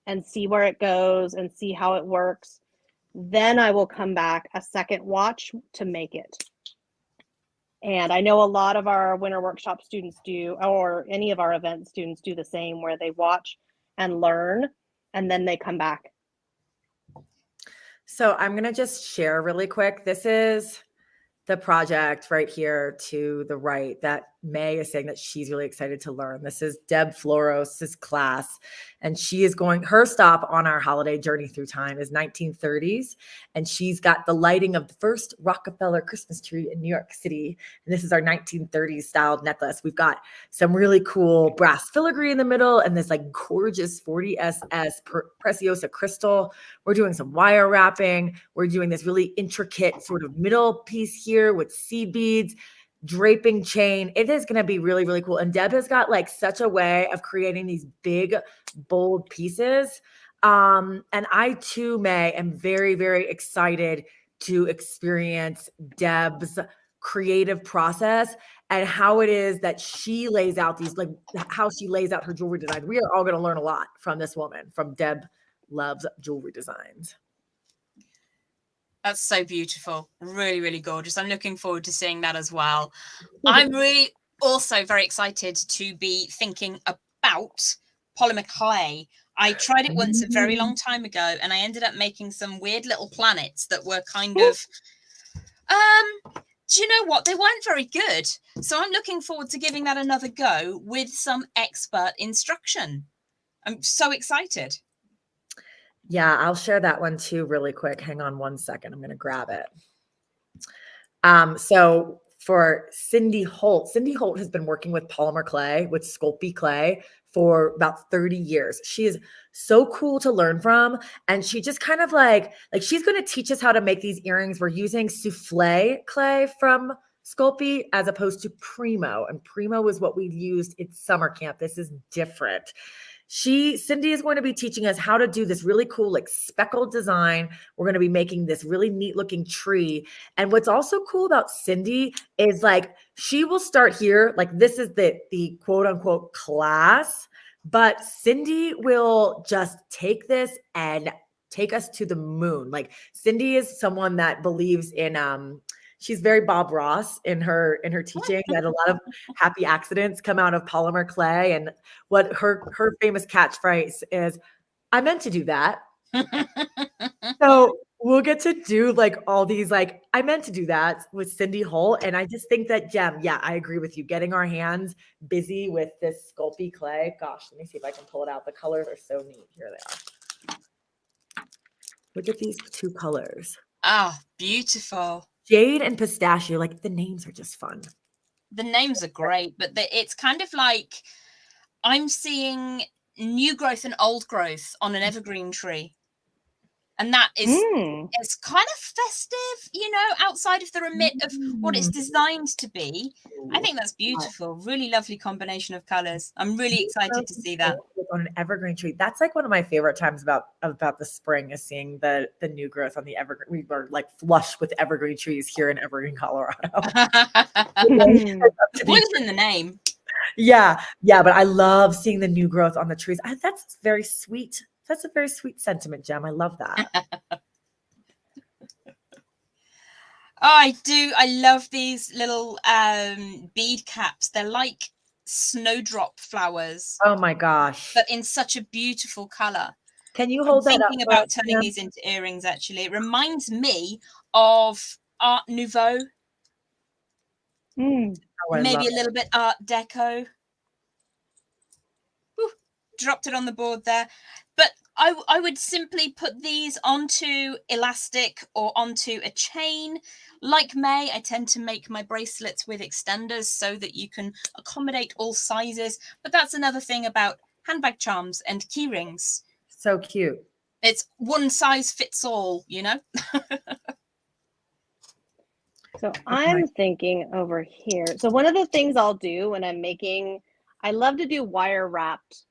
and see where it goes and see how it works. Then I will come back a second watch to make it. And I know a lot of our winter workshop students do, or any of our event students do the same, where they watch and learn and then they come back. So I'm going to just share really quick. This is the project right here to the right that May is saying that she's really excited to learn. This is Deb Floros's class, and she is going, her stop on our holiday journey through time is 1930s, and she's got the lighting of the first Rockefeller Christmas tree in New York City, and this is our 1930s styled necklace. We've got some really cool brass filigree in the middle and this like gorgeous 40SS Preciosa crystal. We're doing some wire wrapping. We're doing this really intricate sort of middle piece here with seed beads, draping chain. It is going to be really, really cool. And Deb has got like such a way of creating these big, bold pieces. And I too, May, am very, very excited to experience Deb's creative process and how it is that she lays out these, like how she lays out her jewelry design. We are all going to learn a lot from this woman, from Deb Loves Jewelry Designs. That's so beautiful. Really, really gorgeous. I'm looking forward to seeing that as well. I'm really also very excited to be thinking about polymer clay. I tried it once a very long time ago, and I ended up making some weird little planets that were kind of, do you know what? They weren't very good. So I'm looking forward to giving that another go with some expert instruction. I'm so excited. Yeah, I'll share that one too really quick. Hang on one second. I'm going to grab it. So for Cindy Holt has been working with polymer clay, with Sculpey clay for about 30 years. She is so cool to learn from. And she just kind of like she's going to teach us how to make these earrings. We're using souffle clay from Sculpey as opposed to Primo. And Primo is what we used in summer camp. This is different. Cindy is going to be teaching us how to do this really cool, like speckled design. We're going to be making this really neat looking tree. And what's also cool about Cindy is like, she will start here. Like this is the quote unquote class, but Cindy will just take this and take us to the moon. Like Cindy is someone that believes in, she's very Bob Ross in her teaching, that a lot of happy accidents come out of polymer clay. And what her famous catchphrase is, I meant to do that. So we'll get to do like all these, like, I meant to do that with Cindy Holt. And I just think that, Jem, yeah, I agree with you. Getting our hands busy with this Sculpey clay. Gosh, let me see if I can pull it out. The colors are so neat. Here they are. Look at these two colors. Oh, beautiful. Jade and pistachio, like the names are just fun. The names are great, but it's kind of like I'm seeing new growth and old growth on an evergreen tree. And that is it's kind of festive, you know, outside of the remit of what it's designed to be. I think that's beautiful. Really lovely combination of colors. I'm really excited to see that. On an evergreen tree. That's like one of my favorite times about the spring, is seeing the new growth on the evergreen. We were like flush with evergreen trees here in Evergreen, Colorado. One's in the name. Yeah, but I love seeing the new growth on the trees. That's very sweet. That's a very sweet sentiment, Jem. I love that. Oh, I do. I love these little bead caps. They're like snowdrop flowers. Oh my gosh. But in such a beautiful color. Can you hold that up? Thinking about turning these into earrings, actually. It reminds me of Art Nouveau. Maybe a little bit Art Deco. Whew, dropped it on the board there. But I would simply put these onto elastic or onto a chain. Like May, I tend to make my bracelets with extenders so that you can accommodate all sizes. But that's another thing about handbag charms and key rings. So cute. It's one size fits all, you know? So I'm thinking over here. So one of the things I'll do when I'm making, I love to do wire wrapped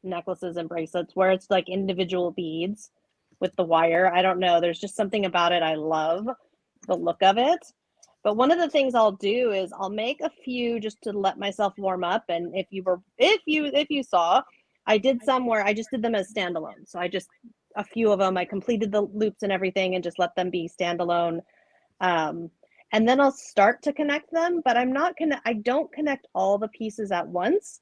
necklaces and bracelets where it's like individual beads with the wire. I don't know. There's just something about it. I love the look of it. But one of the things I'll do is I'll make a few just to let myself warm up. And if you saw, I did some where I just did them as standalone. So a few of them, I completed the loops and everything and just let them be standalone. and then I'll start to connect them, but I don't connect all the pieces at once,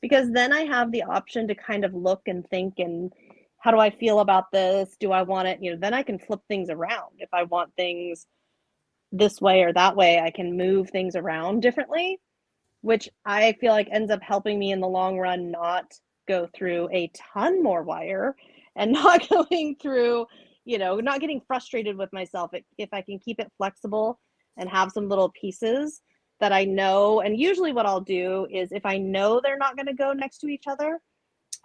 because then I have the option to kind of look and think, and how do I feel about this? Do I want it? Then I can flip things around. If I want things this way or that way, I can move things around differently, which I feel like ends up helping me in the long run not go through a ton more wire, and not going through, not getting frustrated with myself if I can keep it flexible and have some little pieces that I know. And usually what I'll do is, if I know they're not going to go next to each other,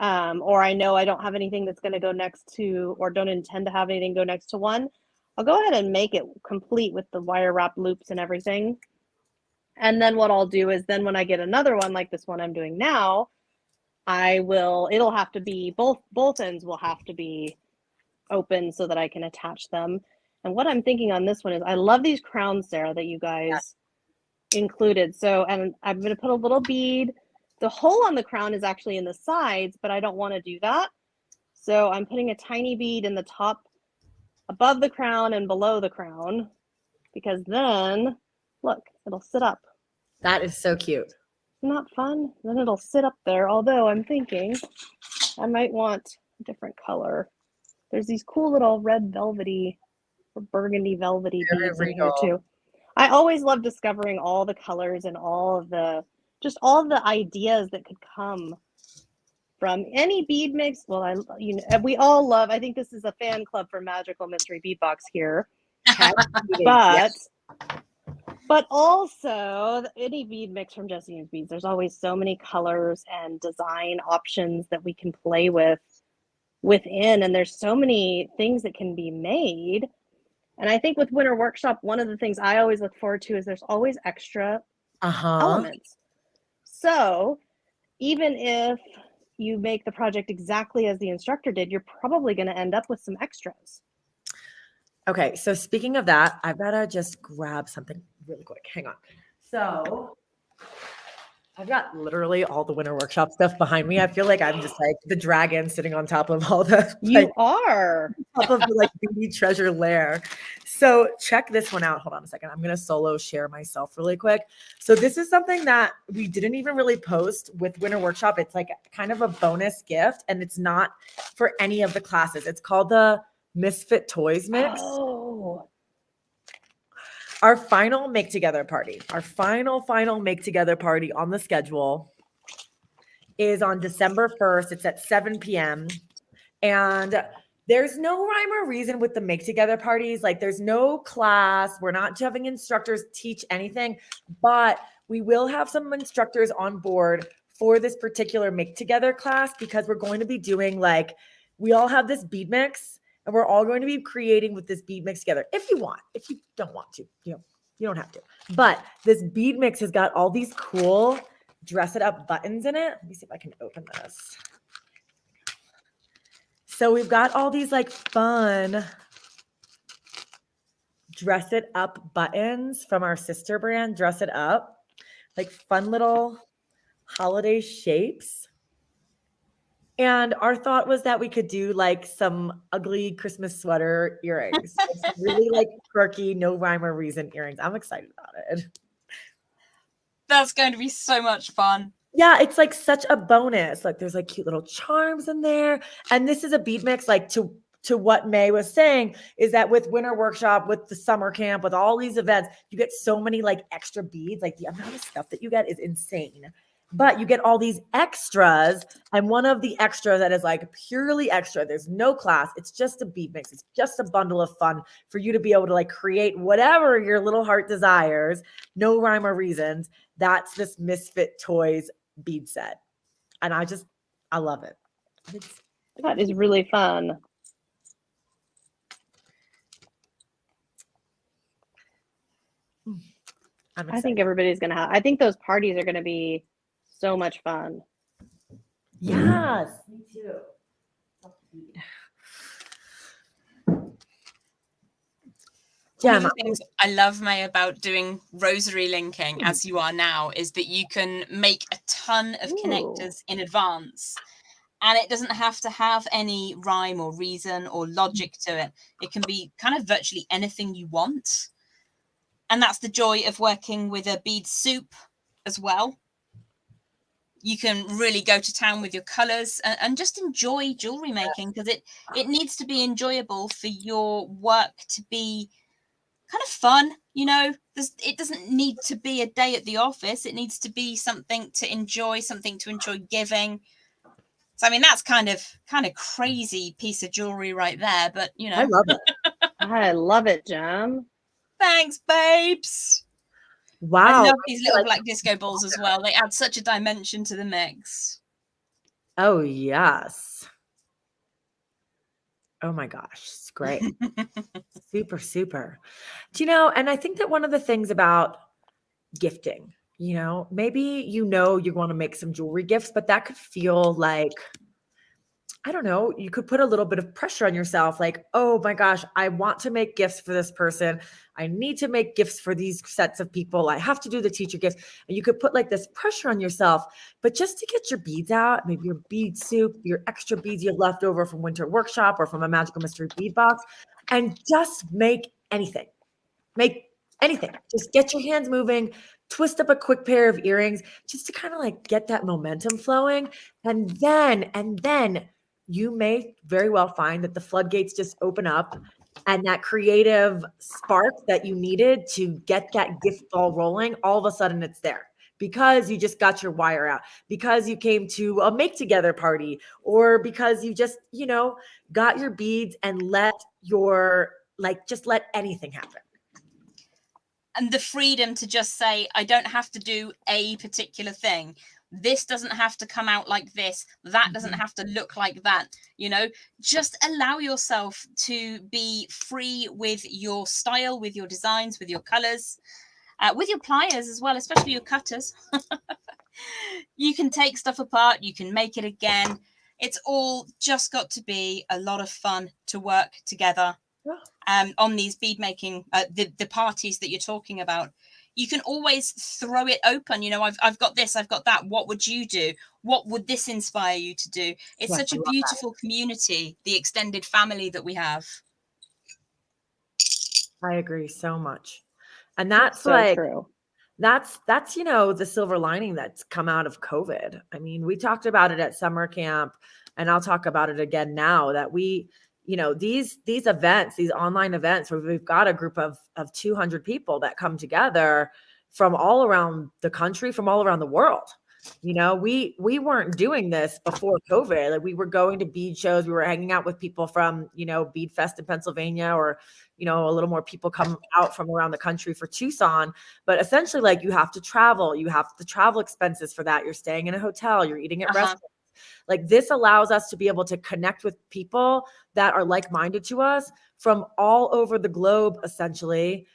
or I know I don't have anything that's going to go next to, or don't intend to have anything go next to one, I'll go ahead and make it complete with the wire wrap loops and everything. And then what I'll do is, then when I get another one like this one I'm doing now, it'll have to be, both ends will have to be open so that I can attach them. And what I'm thinking on this one is, I love these crowns, Sarah, that you guys included. So, and I'm going to put a little bead. The hole on the crown is actually in the sides, but I don't want to do that. So I'm putting a tiny bead in the top, above the crown and below the crown, because then, look, it'll sit up. That is so cute. Not fun? Then it'll sit up there, although I'm thinking I might want a different color. There's these cool little red velvety or burgundy velvety beads in here too. I always love discovering all the colors and all of the ideas that could come from any bead mix. Well, we all love, I think this is a fan club for Magical Mystery Beadbox here. But also, any bead mix from Jessie James Beads, there's always so many colors and design options that we can play with within, and there's so many things that can be made. And I think with Winter Workshop, one of the things I always look forward to is there's always extra elements. So even if you make the project exactly as the instructor did, you're probably going to end up with some extras. Okay, so speaking of that, I've got to just grab something really quick. Hang on. So I've got literally all the Winter Workshop stuff behind me. I feel like I'm just like the dragon sitting on top of all the top of the beauty treasure lair. So check this one out. Hold on a second. I'm going to solo share myself really quick. So this is something that we didn't even really post with Winter Workshop. It's like kind of a bonus gift, and it's not for any of the classes. It's called the Misfit Toys Mix. Oh. Our final make together party, our final make together party on the schedule is on December 1st. It's at 7 p.m. And there's no rhyme or reason with the make together parties. Like, there's no class. We're not having instructors teach anything, but we will have some instructors on board for this particular make together class, because we're going to be doing we all have this bead mix, and we're all going to be creating with this bead mix together. If you want, if you don't want to, you don't have to. But this bead mix has got all these cool dress it up buttons in it. Let me see if I can open this. So we've got all these fun dress it up buttons from our sister brand, Dress It Up. Fun little holiday shapes. And our thought was that we could do some ugly Christmas sweater earrings. It's really quirky, no rhyme or reason earrings. I'm excited about it. That's going to be so much fun. Yeah, it's such a bonus. There's cute little charms in there. And this is a bead mix, to what May was saying, is that with Winter Workshop, with the summer camp, with all these events, you get so many extra beads. The amount of stuff that you get is insane. But you get all these extras, and one of the extras that is purely extra, there's no class, it's just a bead mix, it's just a bundle of fun for you to be able to create whatever your little heart desires, no rhyme or reasons. That's this Misfit Toys bead set, and I love it. That is really fun. I think everybody's gonna have. I think those parties are gonna be so much fun. Yes, me too. One of the things I love, May, about doing rosary linking as you are now is that you can make a ton of connectors in advance, and it doesn't have to have any rhyme or reason or logic to it. It can be kind of virtually anything you want. And that's the joy of working with a bead soup as well. You can really go to town with your colors and just enjoy jewelry making, because it needs to be enjoyable for your work to be kind of fun. It doesn't need to be a day at the office. It needs to be something to enjoy giving. So I mean, that's kind of crazy piece of jewelry right there, but I love it. I love it, Jem. Thanks, babes. Wow. I love these little black disco balls as well. They add such a dimension to the mix. Oh, yes. Oh my gosh, it's great. Super, super. Do and I think that one of the things about gifting, maybe you want to make some jewelry gifts, but that could feel like, I don't know, you could put a little bit of pressure on yourself, like, oh my gosh, I want to make gifts for this person. I need to make gifts for these sets of people. I have to do the teacher gifts. And you could put like this pressure on yourself, but just to get your beads out, maybe your bead soup, your extra beads you have left over from Winter Workshop or from a Magical Mystery Bead Box, and just make anything. Make anything. Just get your hands moving, twist up a quick pair of earrings, just to kind of like get that momentum flowing. And then you may very well find that the floodgates just open up, and that creative spark that you needed to get that gift ball rolling, all of a sudden it's there because you just got your wire out, because you came to a make together party, or because you just, got your beads and just let anything happen. And the freedom to just say, I don't have to do a particular thing. This doesn't have to come out like this. That doesn't have to look like that. Just allow yourself to be free with your style, with your designs, with your colors, with your pliers as well, especially your cutters. You can take stuff apart. You can make it again. It's all just got to be a lot of fun to work together. On these bead making, the parties that you're talking about. You can always throw it open. I've got this, I've got that. What would you do? What would this inspire you to do? It's such a beautiful community, the extended family that we have. I agree so much. And that's so true. That's the silver lining that's come out of COVID. I mean, we talked about it at summer camp, and I'll talk about it again now, that we, these events, these online events where we've got a group of 200 people that come together from all around the country, from all around the world. We weren't doing this before COVID. Like, we were going to bead shows. We were hanging out with people from, Bead Fest in Pennsylvania, or, a little more people come out from around the country for Tucson. But essentially, like, you have to travel. You have the travel expenses for that. You're staying in a hotel. You're eating at restaurants. Like, this allows us to be able to connect with people that are like-minded to us from all over the globe, essentially.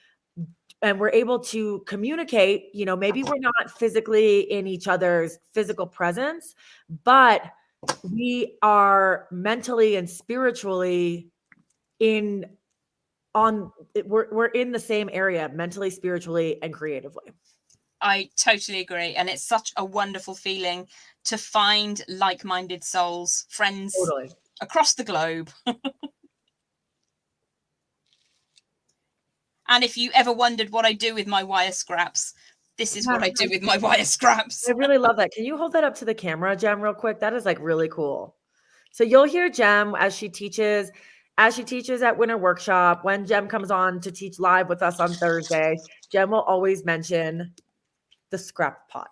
And we're able to communicate, maybe we're not physically in each other's physical presence, but we are mentally and spiritually we're in the same area, mentally, spiritually, and creatively. I totally agree. And it's such a wonderful feeling to find like-minded souls, friends across the globe. And if you ever wondered what I do with my wire scraps, this is what I do with my wire scraps. I really love that. Can you hold that up to the camera, Jem, real quick? That is like really cool. So you'll hear Jem as she teaches at Winter Workshop. When Jem comes on to teach live with us on Thursday, Jem will always mention the scrap pot.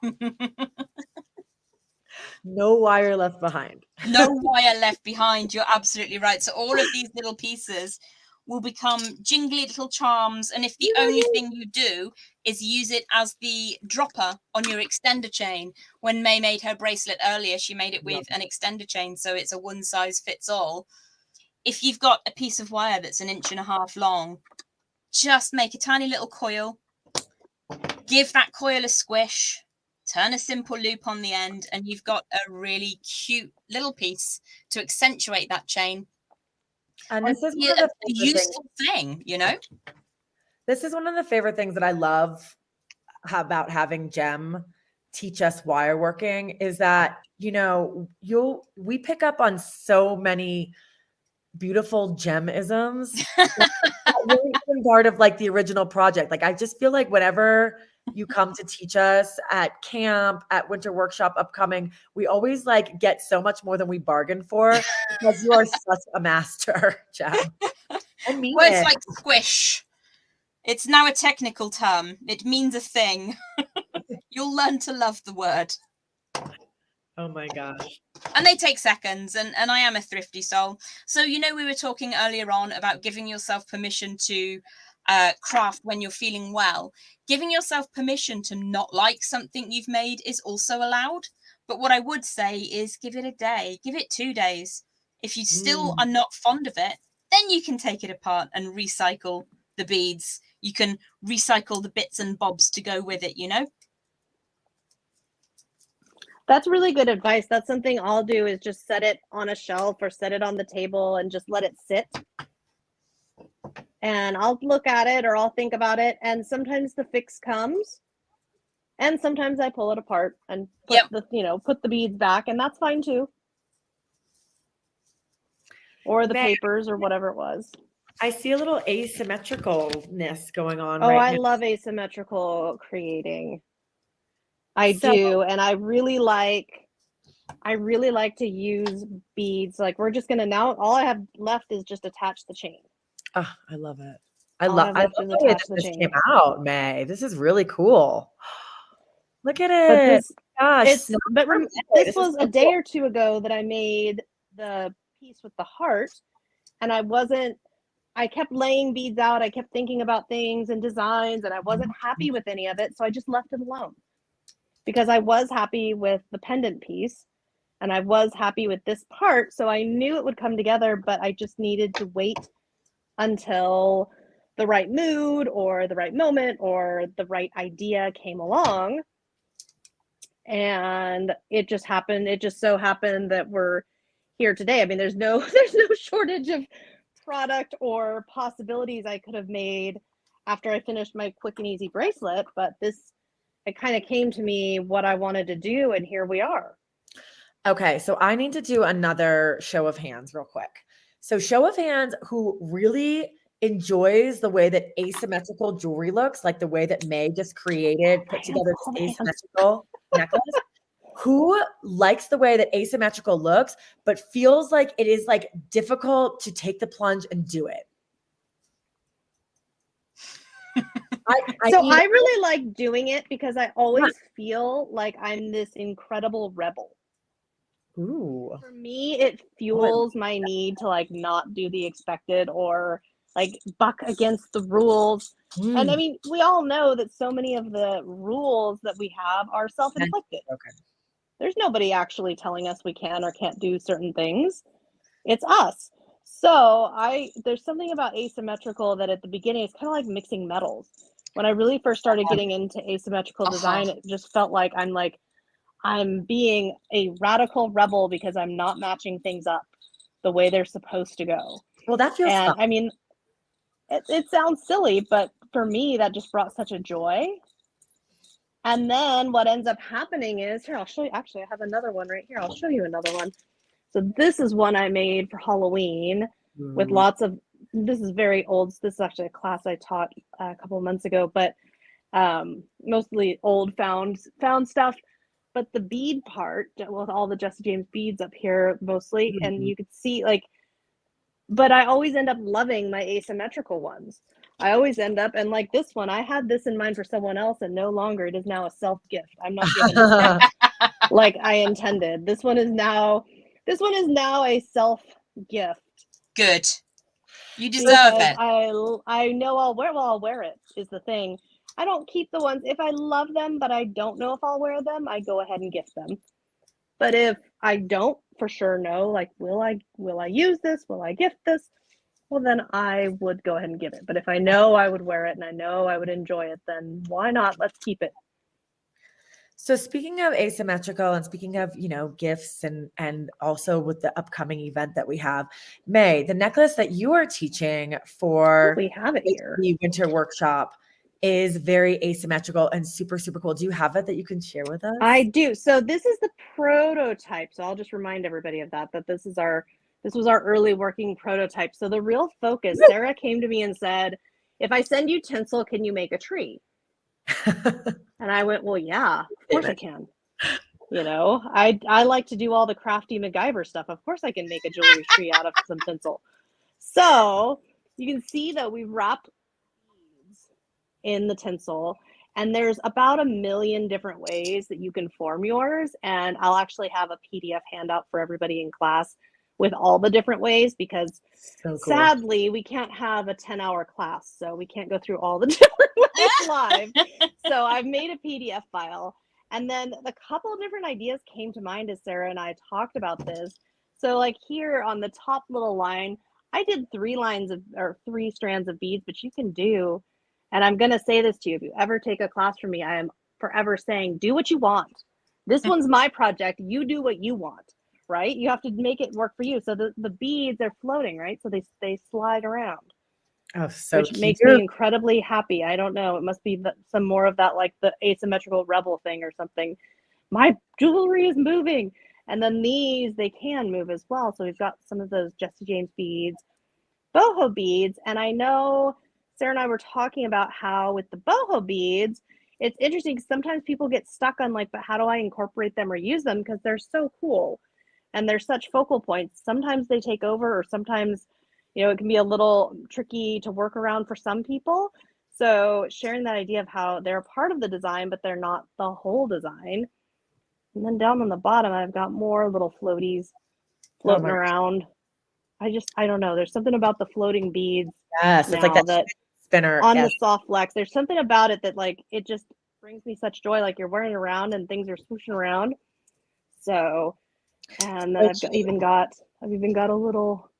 No wire left behind. No wire left behind. You're absolutely right. So all of these little pieces will become jingly little charms. And if the only thing you do is use it as the dropper on your extender chain, when May made her bracelet earlier, she made it with an extender chain. So it's a one size fits all. If you've got a piece of wire that's 1.5 inches long, just make a tiny little coil, give that coil a squish, turn a simple loop on the end, and you've got a really cute little piece to accentuate that chain. And this is a useful thing, This is one of the favorite things that I love about having Jem teach us wire working, is that, we pick up on so many beautiful gem-isms. That really isn't part of like the original project. Like I just feel like whenever you come to teach us at camp, at Winter Workshop upcoming, we always like get so much more than we bargained for because you are such a master, Gem. I mean Words it. like squish. It's now a technical term. It means a thing. You'll learn to love the word. Oh my gosh. And they take seconds, and I am a thrifty soul. So, you know, we were talking earlier on about giving yourself permission to craft when you're feeling well. Giving yourself permission to not like something you've made is also allowed. But what I would say is give it a day, give it 2 days. If you still are not fond of it, then you can take it apart and recycle the beads. You can recycle the bits and bobs to go with it, you know? That's really good advice. That's something I'll do, is just set it on a shelf or set it on the table and just let it sit. And I'll look at it or I'll think about it. And sometimes the fix comes, and sometimes I pull it apart and put put the beads back, and that's fine too. Or the papers or whatever it was. I see a little asymmetricalness going on Oh, right I now. love asymmetrical creating. I do, and I really like to use beads. Like we're just gonna now. All I have left is just attach the chain. Oh, I love it. I All love I have left is the way attach that the this chain. came out, May. This is really cool. Look at But it. this, Gosh. it's but this was so a day cool. or two ago that I made the piece with the heart, and I kept laying beads out. I kept thinking about things and designs, and I wasn't happy with any of it, so I just left it alone. Because I was happy with the pendant piece and I was happy with this part. So I knew it would come together, but I just needed to wait until the right mood or the right moment or the right idea came along. And it just happened. It just so happened that we're here today. I mean, there's no shortage of product or possibilities I could have made after I finished my quick and easy bracelet, but it kind of came to me what I wanted to do, and here we are. Okay, so I need to do another show of hands real quick. So show of hands who really enjoys the way that asymmetrical jewelry looks, like the way that May just put together this asymmetrical necklace. Who likes the way that asymmetrical looks, but feels like it is like difficult to take the plunge and do it? I really like doing it because I always feel like I'm this incredible rebel. Ooh. For me, it fuels my need to like not do the expected or like buck against the rules. And I mean, we all know that so many of the rules that we have are self-inflicted. Okay. There's nobody actually telling us we can or can't do certain things. It's us. So there's something about asymmetrical that at the beginning, it's kind of like mixing metals. When I really first started getting into asymmetrical design, it just felt like I'm being a radical rebel because I'm not matching things up the way they're supposed to go. Well, that feels fun. I mean, it sounds silly, but for me, that just brought such a joy. And then what ends up happening is, here, I'll show you. Actually, I have another one right here. I'll show you another one. So this is one I made for Halloween with lots of, this is very old. This is actually a class I taught a couple of months ago, but mostly old found stuff. But the bead part, with all the Jesse James beads up here mostly, and you could see like, but I always end up loving my asymmetrical ones. I always end up, and like this one, I had this in mind for someone else, and no longer. It is now a self gift. I'm not giving it like I intended. This one is now a self gift. Good. You deserve it. I know I'll wear it is the thing. I don't keep the ones if I love them, but I don't know if I'll wear them. I go ahead and gift them. But if I don't for sure know, like, will I use this? Will I gift this? Well, then I would go ahead and give it. But if I know I would wear it and I know I would enjoy it, then why not? Let's keep it. So speaking of asymmetrical and speaking of, gifts and also with the upcoming event that we have, May, the necklace that you are teaching for we have it here. the Winter Workshop is very asymmetrical and super, super cool. Do you have it that you can share with us? I do. So this is the prototype. So I'll just remind everybody of that this is our This was our early working prototype. So the real focus, Sarah came to me and said, if I send you tinsel, can you make a tree? And I went, well, yeah, of course I can. You know, I like to do all the crafty MacGyver stuff. Of course I can make a jewelry tree out of some tinsel. So you can see that we wrapped beads in the tinsel, and there's about 1 million different ways that you can form yours. And I'll actually have a PDF handout for everybody in class with all the different ways, because So cool. Sadly, we can't have a 10-hour class, so we can't go through all the different ways live. So I've made a PDF file. And then a couple of different ideas came to mind as Sarah and I talked about this. So like here on the top little line, I did 3 strands of beads, but you can do, and I'm going to say this to you, if you ever take a class from me, I am forever saying, do what you want. This one's my project. You do what you want, right? You have to make it work for you. So the beads are floating, right? So they slide around. Oh, so which cute. makes me incredibly happy. I don't know. It must be some more of that, like the asymmetrical rebel thing or something. My jewelry is moving. And then these, they can move as well. So we've got some of those Jesse James beads, boho beads. And I know Sarah and I were talking about how with the boho beads, it's interesting because sometimes people get stuck on like, but how do I incorporate them or use them? Because they're so cool and they're such focal points. Sometimes they take over, or sometimes, you know, it can be a little tricky to work around for some people. So sharing that idea of how they're a part of the design, but they're not the whole design. And then down on the bottom, I've got more little floaties floating around. I don't know. There's something about the floating beads. Yes, it's like that spinner on the soft flex. There's something about it that like, it just brings me such joy. Like you're wearing it around and things are swooshing around. So, and then I've even got a little,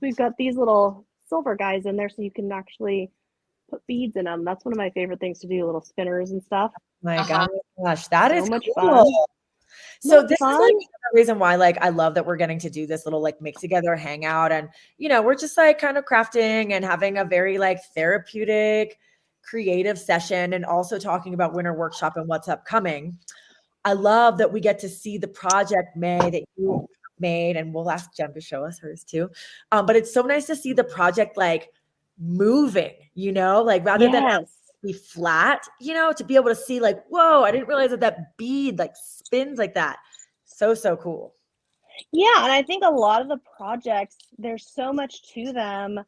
we've got these little silver guys in there so you can actually put beads in them. That's one of my favorite things to do, little spinners and stuff. My gosh, that is so much cool. fun. So this is like the reason why, like, I love that we're getting to do this little like make together hangout, and you know, we're just like kind of crafting and having a very like therapeutic, creative session, and also talking about Winter Workshop and what's upcoming. I love that we get to see the project May that you made, and we'll ask Jem to show us hers too. But it's so nice to see the project like moving, you know, like rather than be flat, you know, to be able to see like, whoa, I didn't realize that bead like spins like that. So cool. Yeah. And I think a lot of the projects, there's so much to them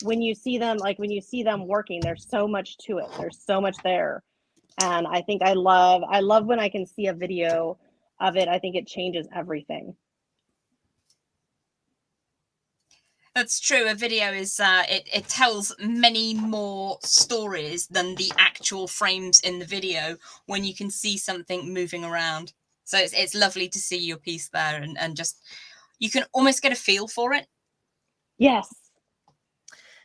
when you see them, like when you see them working, there's so much to it. There's so much there. And I think I love when I can see a video of it. I think it changes everything. That's true. A video is it tells many more stories than the actual frames in the video when you can see something moving around. So it's lovely to see your piece there, and just you can almost get a feel for it. Yes.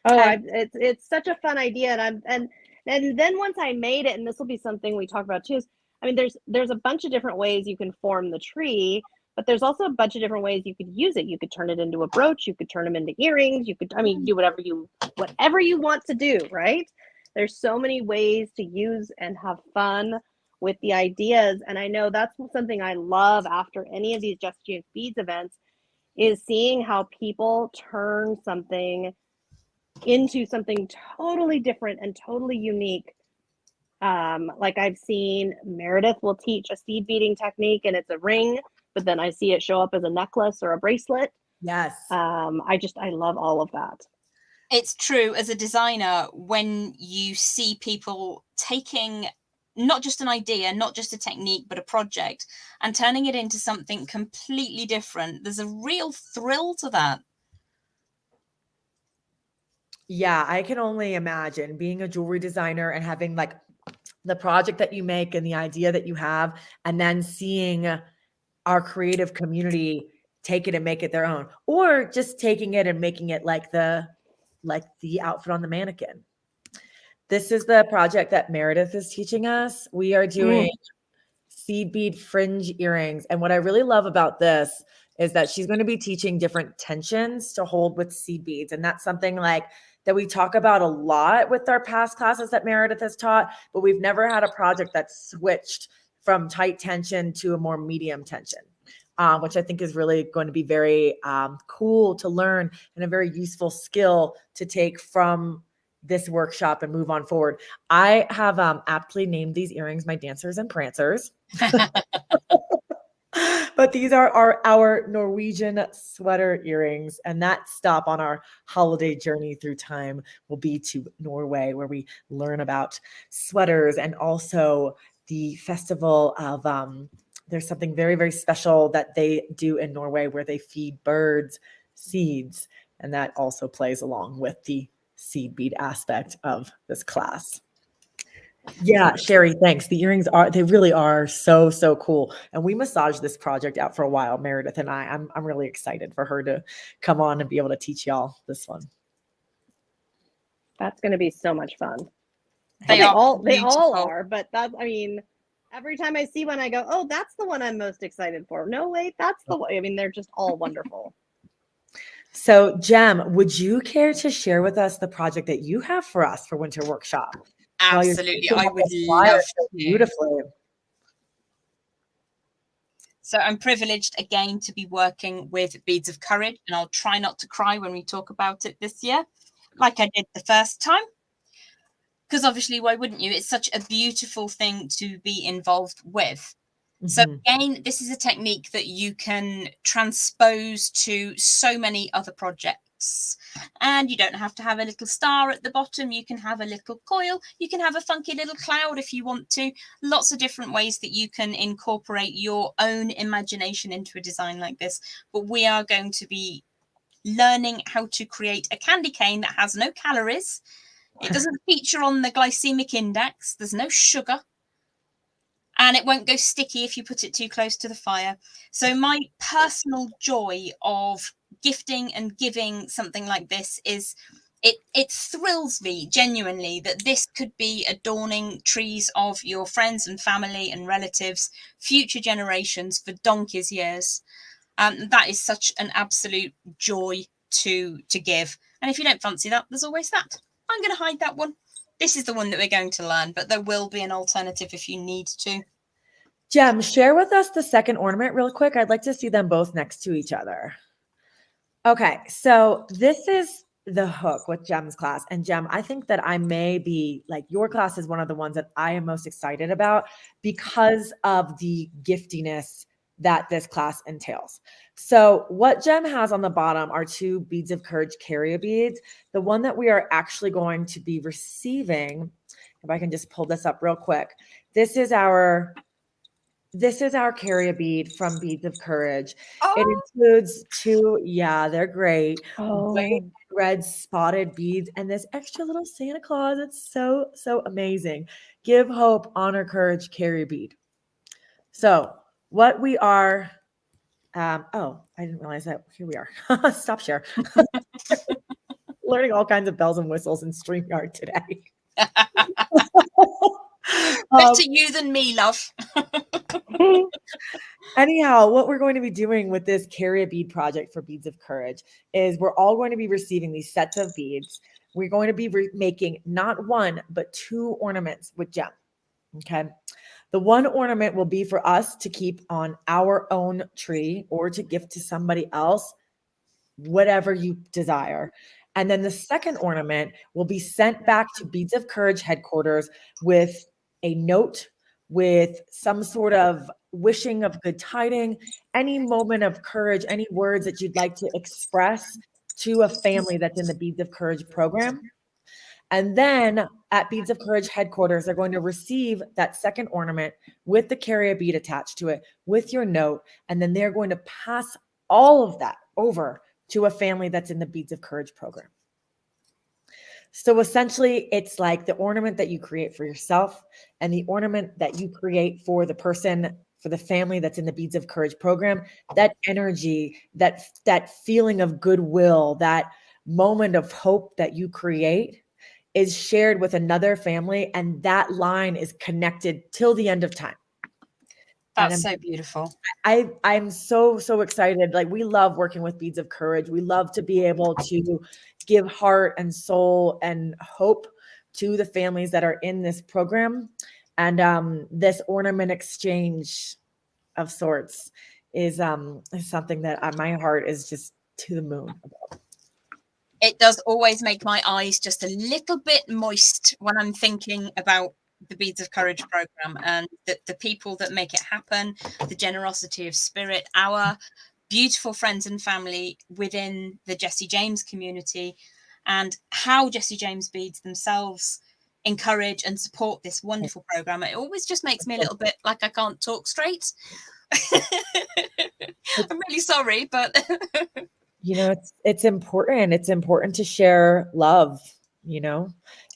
Oh, it's such a fun idea, and then once I made it, and this will be something we talk about too, is, I mean, there's a bunch of different ways you can form the tree. But there's also a bunch of different ways you could use it. You could turn it into a brooch. You could turn them into earrings. You could, I mean, do whatever you want to do, right? There's so many ways to use and have fun with the ideas. And I know that's something I love after any of these Just James Beads events, is seeing how people turn something into something totally different and totally unique. Like I've seen Meredith will teach a seed beading technique and it's a ring, but then I see it show up as a necklace or a bracelet. Yes. I love all of that. It's true. As a designer, when you see people taking not just an idea, not just a technique, but a project, and turning it into something completely different, there's a real thrill to that. Yeah, I can only imagine being a jewelry designer and having like the project that you make and the idea that you have, and then seeing our creative community take it and make it their own, or just taking it and making it like the outfit on the mannequin. This is the project that Meredith is teaching us. We are doing seed bead fringe earrings. And what I really love about this is that she's going to be teaching different tensions to hold with seed beads. And that's something like that we talk about a lot with our past classes that Meredith has taught, but we've never had a project that switched from tight tension to a more medium tension. which I think is really going to be very cool to learn and a very useful skill to take from this workshop and move on forward. I have aptly named these earrings my dancers and prancers. But these are our Norwegian sweater earrings. And that stop on our holiday journey through time will be to Norway, where we learn about sweaters and also the festival of, there's something very, very special that they do in Norway where they feed birds seeds. And that also plays along with the seed bead aspect of this class. Yeah, Sherry, thanks. The earrings they really are so, so cool. And we massaged this project out for a while, Meredith and I. I'm really excited for her to come on and be able to teach y'all this one. That's going to be so much fun. They all beautiful. are, but that, I mean, every time I see one, I go, oh, that's the one I'm most excited for. No, wait, that's the one. I mean, they're just all wonderful. So, Jem, would you care to share with us the project that you have for us for Winter Workshop? Absolutely. I would love to. Beautifully. So I'm privileged again to be working with Beads of Courage, and I'll try not to cry when we talk about it this year, like I did the first time. Because obviously, why wouldn't you? It's such a beautiful thing to be involved with. So again, this is a technique that you can transpose to so many other projects. And you don't have to have a little star at the bottom. You can have a little coil. You can have a funky little cloud if you want to. Lots of different ways that you can incorporate your own imagination into a design like this. But we are going to be learning how to create a candy cane that has no calories. It doesn't feature on the glycemic index. There's no sugar. And it won't go sticky if you put it too close to the fire. So my personal joy of gifting and giving something like this is it thrills me genuinely that this could be adorning trees of your friends and family and relatives, future generations for donkey's years. That is such an absolute joy to give. And if you don't fancy that, there's always that. I'm going to hide that one. This is the one that we're going to learn, but there will be an alternative if you need to. Jem, share with us the second ornament real quick. I'd like to see them both next to each other. Okay, so this is the hook with Jem's class. And Jem, I think that I may be like your class is one of the ones that I am most excited about because of the giftiness that this class entails. So what Jem has on the bottom are 2 Beads of Courage carrier beads. The one that we are actually going to be receiving, if I can just pull this up real quick, this is our carrier bead from Beads of Courage. Oh. It includes 2, yeah, they're great, Oh. white, red spotted beads, and this extra little Santa Claus. It's so, so amazing. Give hope, honor, courage, carrier bead. So what we are, oh, I didn't realize that. Here we are. Stop share. Learning all kinds of bells and whistles in StreamYard today. Better you than me, love. Anyhow, what we're going to be doing with this carrier bead project for Beads of Courage is we're all going to be receiving these sets of beads. We're going to be making not 1, but 2 ornaments with Jem. Okay. The 1 ornament will be for us to keep on our own tree or to gift to somebody else, whatever you desire. And then the second ornament will be sent back to Beads of Courage headquarters with a note, with some sort of wishing of good tiding, any moment of courage, any words that you'd like to express to a family that's in the Beads of Courage program. And then at Beads of Courage headquarters, they're going to receive that second ornament with the carrier bead attached to it, with your note, and then they're going to pass all of that over to a family that's in the Beads of Courage program. So essentially, it's like the ornament that you create for yourself and the ornament that you create for the person, for the family that's in the Beads of Courage program. That energy, that feeling of goodwill, that moment of hope that you create is shared with another family, and that line is connected till the end of time. That's so beautiful. I'm so excited. Like, we love working with Beads of Courage. We love to be able to give heart and soul and hope to the families that are in this program. And this ornament exchange of sorts is something that my heart is just to the moon about. It does always make my eyes just a little bit moist when I'm thinking about the Beads of Courage program and the people that make it happen, the generosity of spirit, our beautiful friends and family within the Jesse James community, and how Jesse James Beads themselves encourage and support this wonderful program. It always just makes me a little bit like I can't talk straight. I'm really sorry, but you know, it's important. It's important to share love, you know,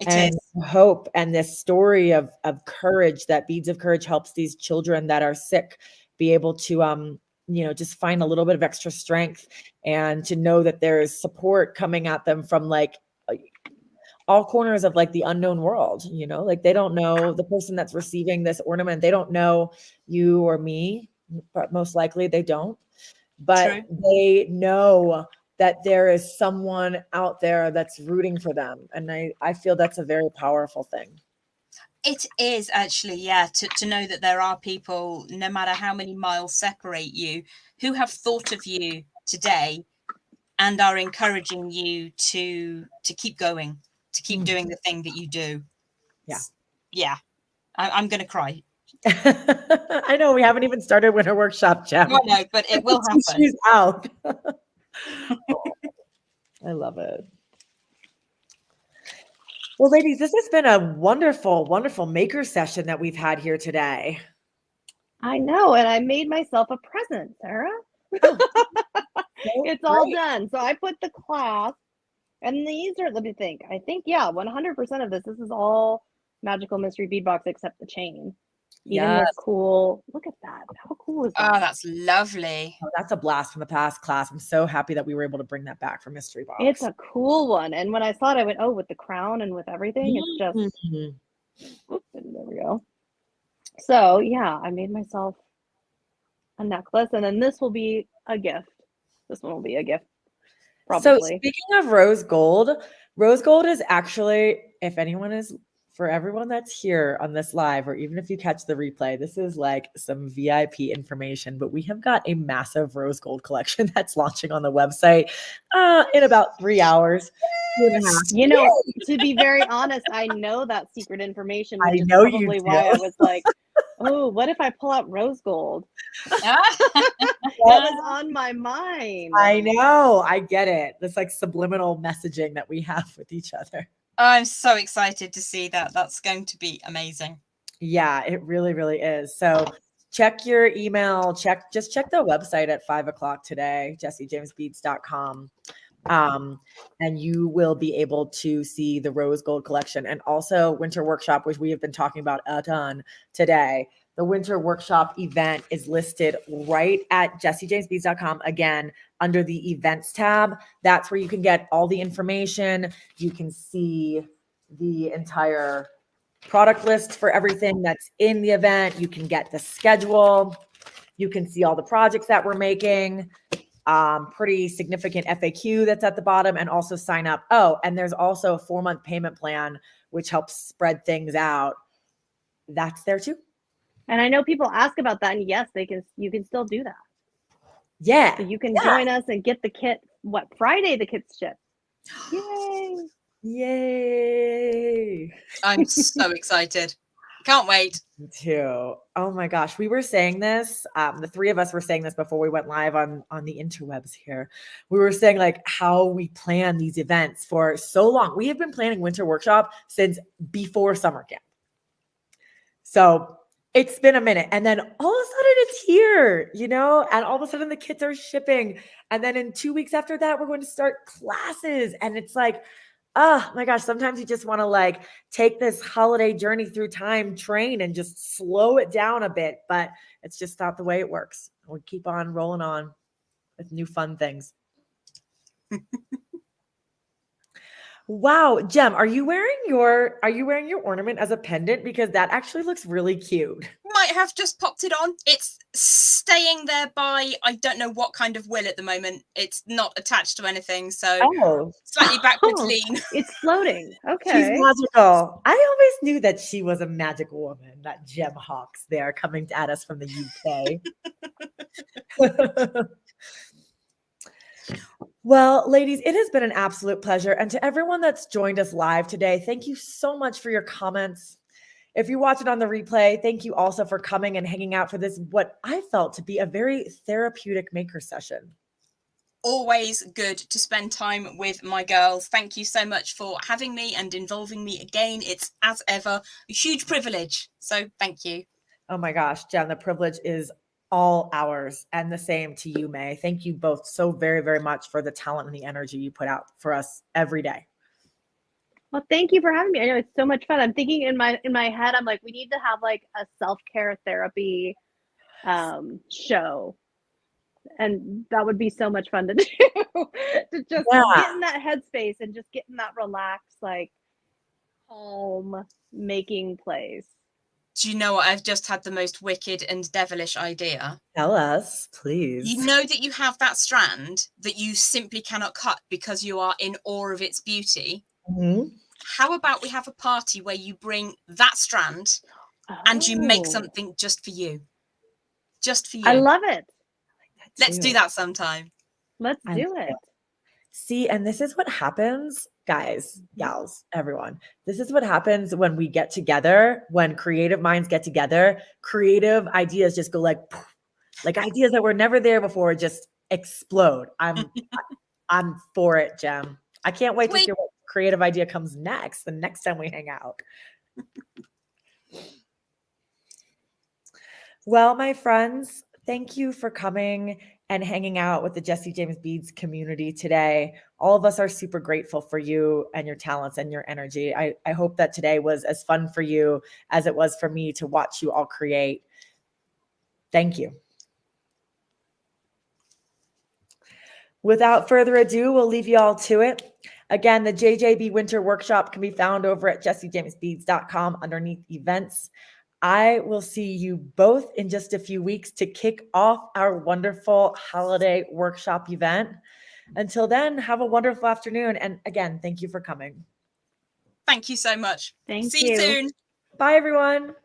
and hope, and this story of courage that Beads of Courage helps these children that are sick be able to you know, just find a little bit of extra strength, and to know that there is support coming at them from like all corners of like the unknown world, you know, like they don't know the person that's receiving this ornament. They don't know you or me, but most likely they don't. But they know that there is someone out there that's rooting for them. And I feel that's a very powerful thing. It is actually, yeah, to know that there are people, no matter how many miles separate you, who have thought of you today and are encouraging you to keep going, to keep doing the thing that you do. Yeah. I'm going to cry. I know we haven't even started Winter Workshop, Jem. No, but it will happen. She's out. I love it. Well, ladies, this has been a wonderful, wonderful maker session that we've had here today. I know, and I made myself a present, Sarah. It's all done. So I put the clasp, and these are, let me think. I think, yeah, 100% of this is all Magical Mystery Bead Box except the chain. Even this cool, look at that. How cool is that? Oh, that's lovely. Oh, that's a blast from the past class. I'm so happy that we were able to bring that back for Mystery Box. It's a cool one. And when I saw it, I went, oh, with the crown and with everything, it's just, oops, there we go. So yeah, I made myself a necklace, and then this will be a gift. This one will be a gift, probably. So speaking of rose gold is actually, if anyone is, for everyone that's here on this live, or even if you catch the replay, this is like some VIP information, but we have got a massive rose gold collection that's launching on the website in about 3 hours. You know, to be very honest, I know that secret information, which is know probably why I was like, oh, what if I pull out rose gold? That was on my mind. I know. I get it. It's like subliminal messaging that we have with each other. I'm so excited to see that. That's going to be amazing. Yeah, it really, really is. So check your email, just check the website at 5:00 today, jessejamesbeads.com. And you will be able to see the rose gold collection, and also Winter Workshop, which we have been talking about a ton today. The Winter Workshop event is listed right at jessejamesbeads.com. Again, under the events tab. That's where you can get all the information. You can see the entire product list for everything that's in the event. You can get the schedule. You can see all the projects that we're making. Pretty significant FAQ that's at the bottom, and also sign up. Oh, and there's also a 4-month payment plan, which helps spread things out. That's there too. And I know people ask about that, and yes, you can still do that. Yeah. So you can join us and get the kit. What, Friday the kit's shipped. Yay. Yay. I'm so excited. Can't wait. Me too. Oh my gosh. We were saying this. The three of us were saying this before we went live on the interwebs here. We were saying like how we plan these events for so long. We have been planning Winter Workshop since before summer camp. So it's been a minute. And then all of a sudden it's here, you know, and all of a sudden the kits are shipping. And then in 2 weeks after that, we're going to start classes. And it's like, oh my gosh, sometimes you just want to like take this holiday journey through time train and just slow it down a bit, but it's just not the way it works. We keep on rolling on with new fun things. Wow, Jem, are you wearing your ornament as a pendant? Because that actually looks really cute. Might have just popped it on. It's staying there by, I don't know what kind of will at the moment. It's not attached to anything, so slightly backwards lean. It's floating. Okay. She's magical. I always knew that she was a magical woman, that Jem Hawks there coming at us from the UK. Well, ladies, it has been an absolute pleasure. And to everyone that's joined us live today, thank you so much for your comments. If you watch it on the replay, thank you also for coming and hanging out for this, what I felt to be a very therapeutic maker session. Always good to spend time with my girls. Thank you so much for having me and involving me again. It's, as ever, a huge privilege. So thank you. Oh my gosh, Jen, the privilege is all ours, and the same to you, May. Thank you both so very, very much for the talent and the energy you put out for us every day. Well, thank you for having me. I know it's so much fun. I'm thinking in my head, I'm like, we need to have like a self-care therapy show. And that would be so much fun to do. To just get in that headspace and just get in that relaxed, like home making place. Do you know what? I've just had the most wicked and devilish idea. Tell us, please. You know that you have that strand that you simply cannot cut because you are in awe of its beauty. Mm-hmm. How about we have a party where you bring that strand and you make something just for you? Just for you. I love it. Let's do that sometime. Let's do it. See, and this is what happens, guys, gals, everyone. This is what happens when we get together, when creative minds get together. Creative ideas just go like ideas that were never there before just explode. I'm for it, Jem. I can't wait to hear what creative idea comes next, the next time we hang out. Well, my friends, thank you for coming and hanging out with the Jesse James Beads community today. All of us are super grateful for you and your talents and your energy. I hope that today was as fun for you as it was for me to watch you all create. Thank you. Without further ado, we'll leave you all to it. Again, the JJB Winter Workshop can be found over at jessejamesbeads.com underneath events. I will see you both in just a few weeks to kick off our wonderful holiday workshop event. Until then, have a wonderful afternoon. And again, thank you for coming. Thank you so much. Thank See you soon. Bye, everyone.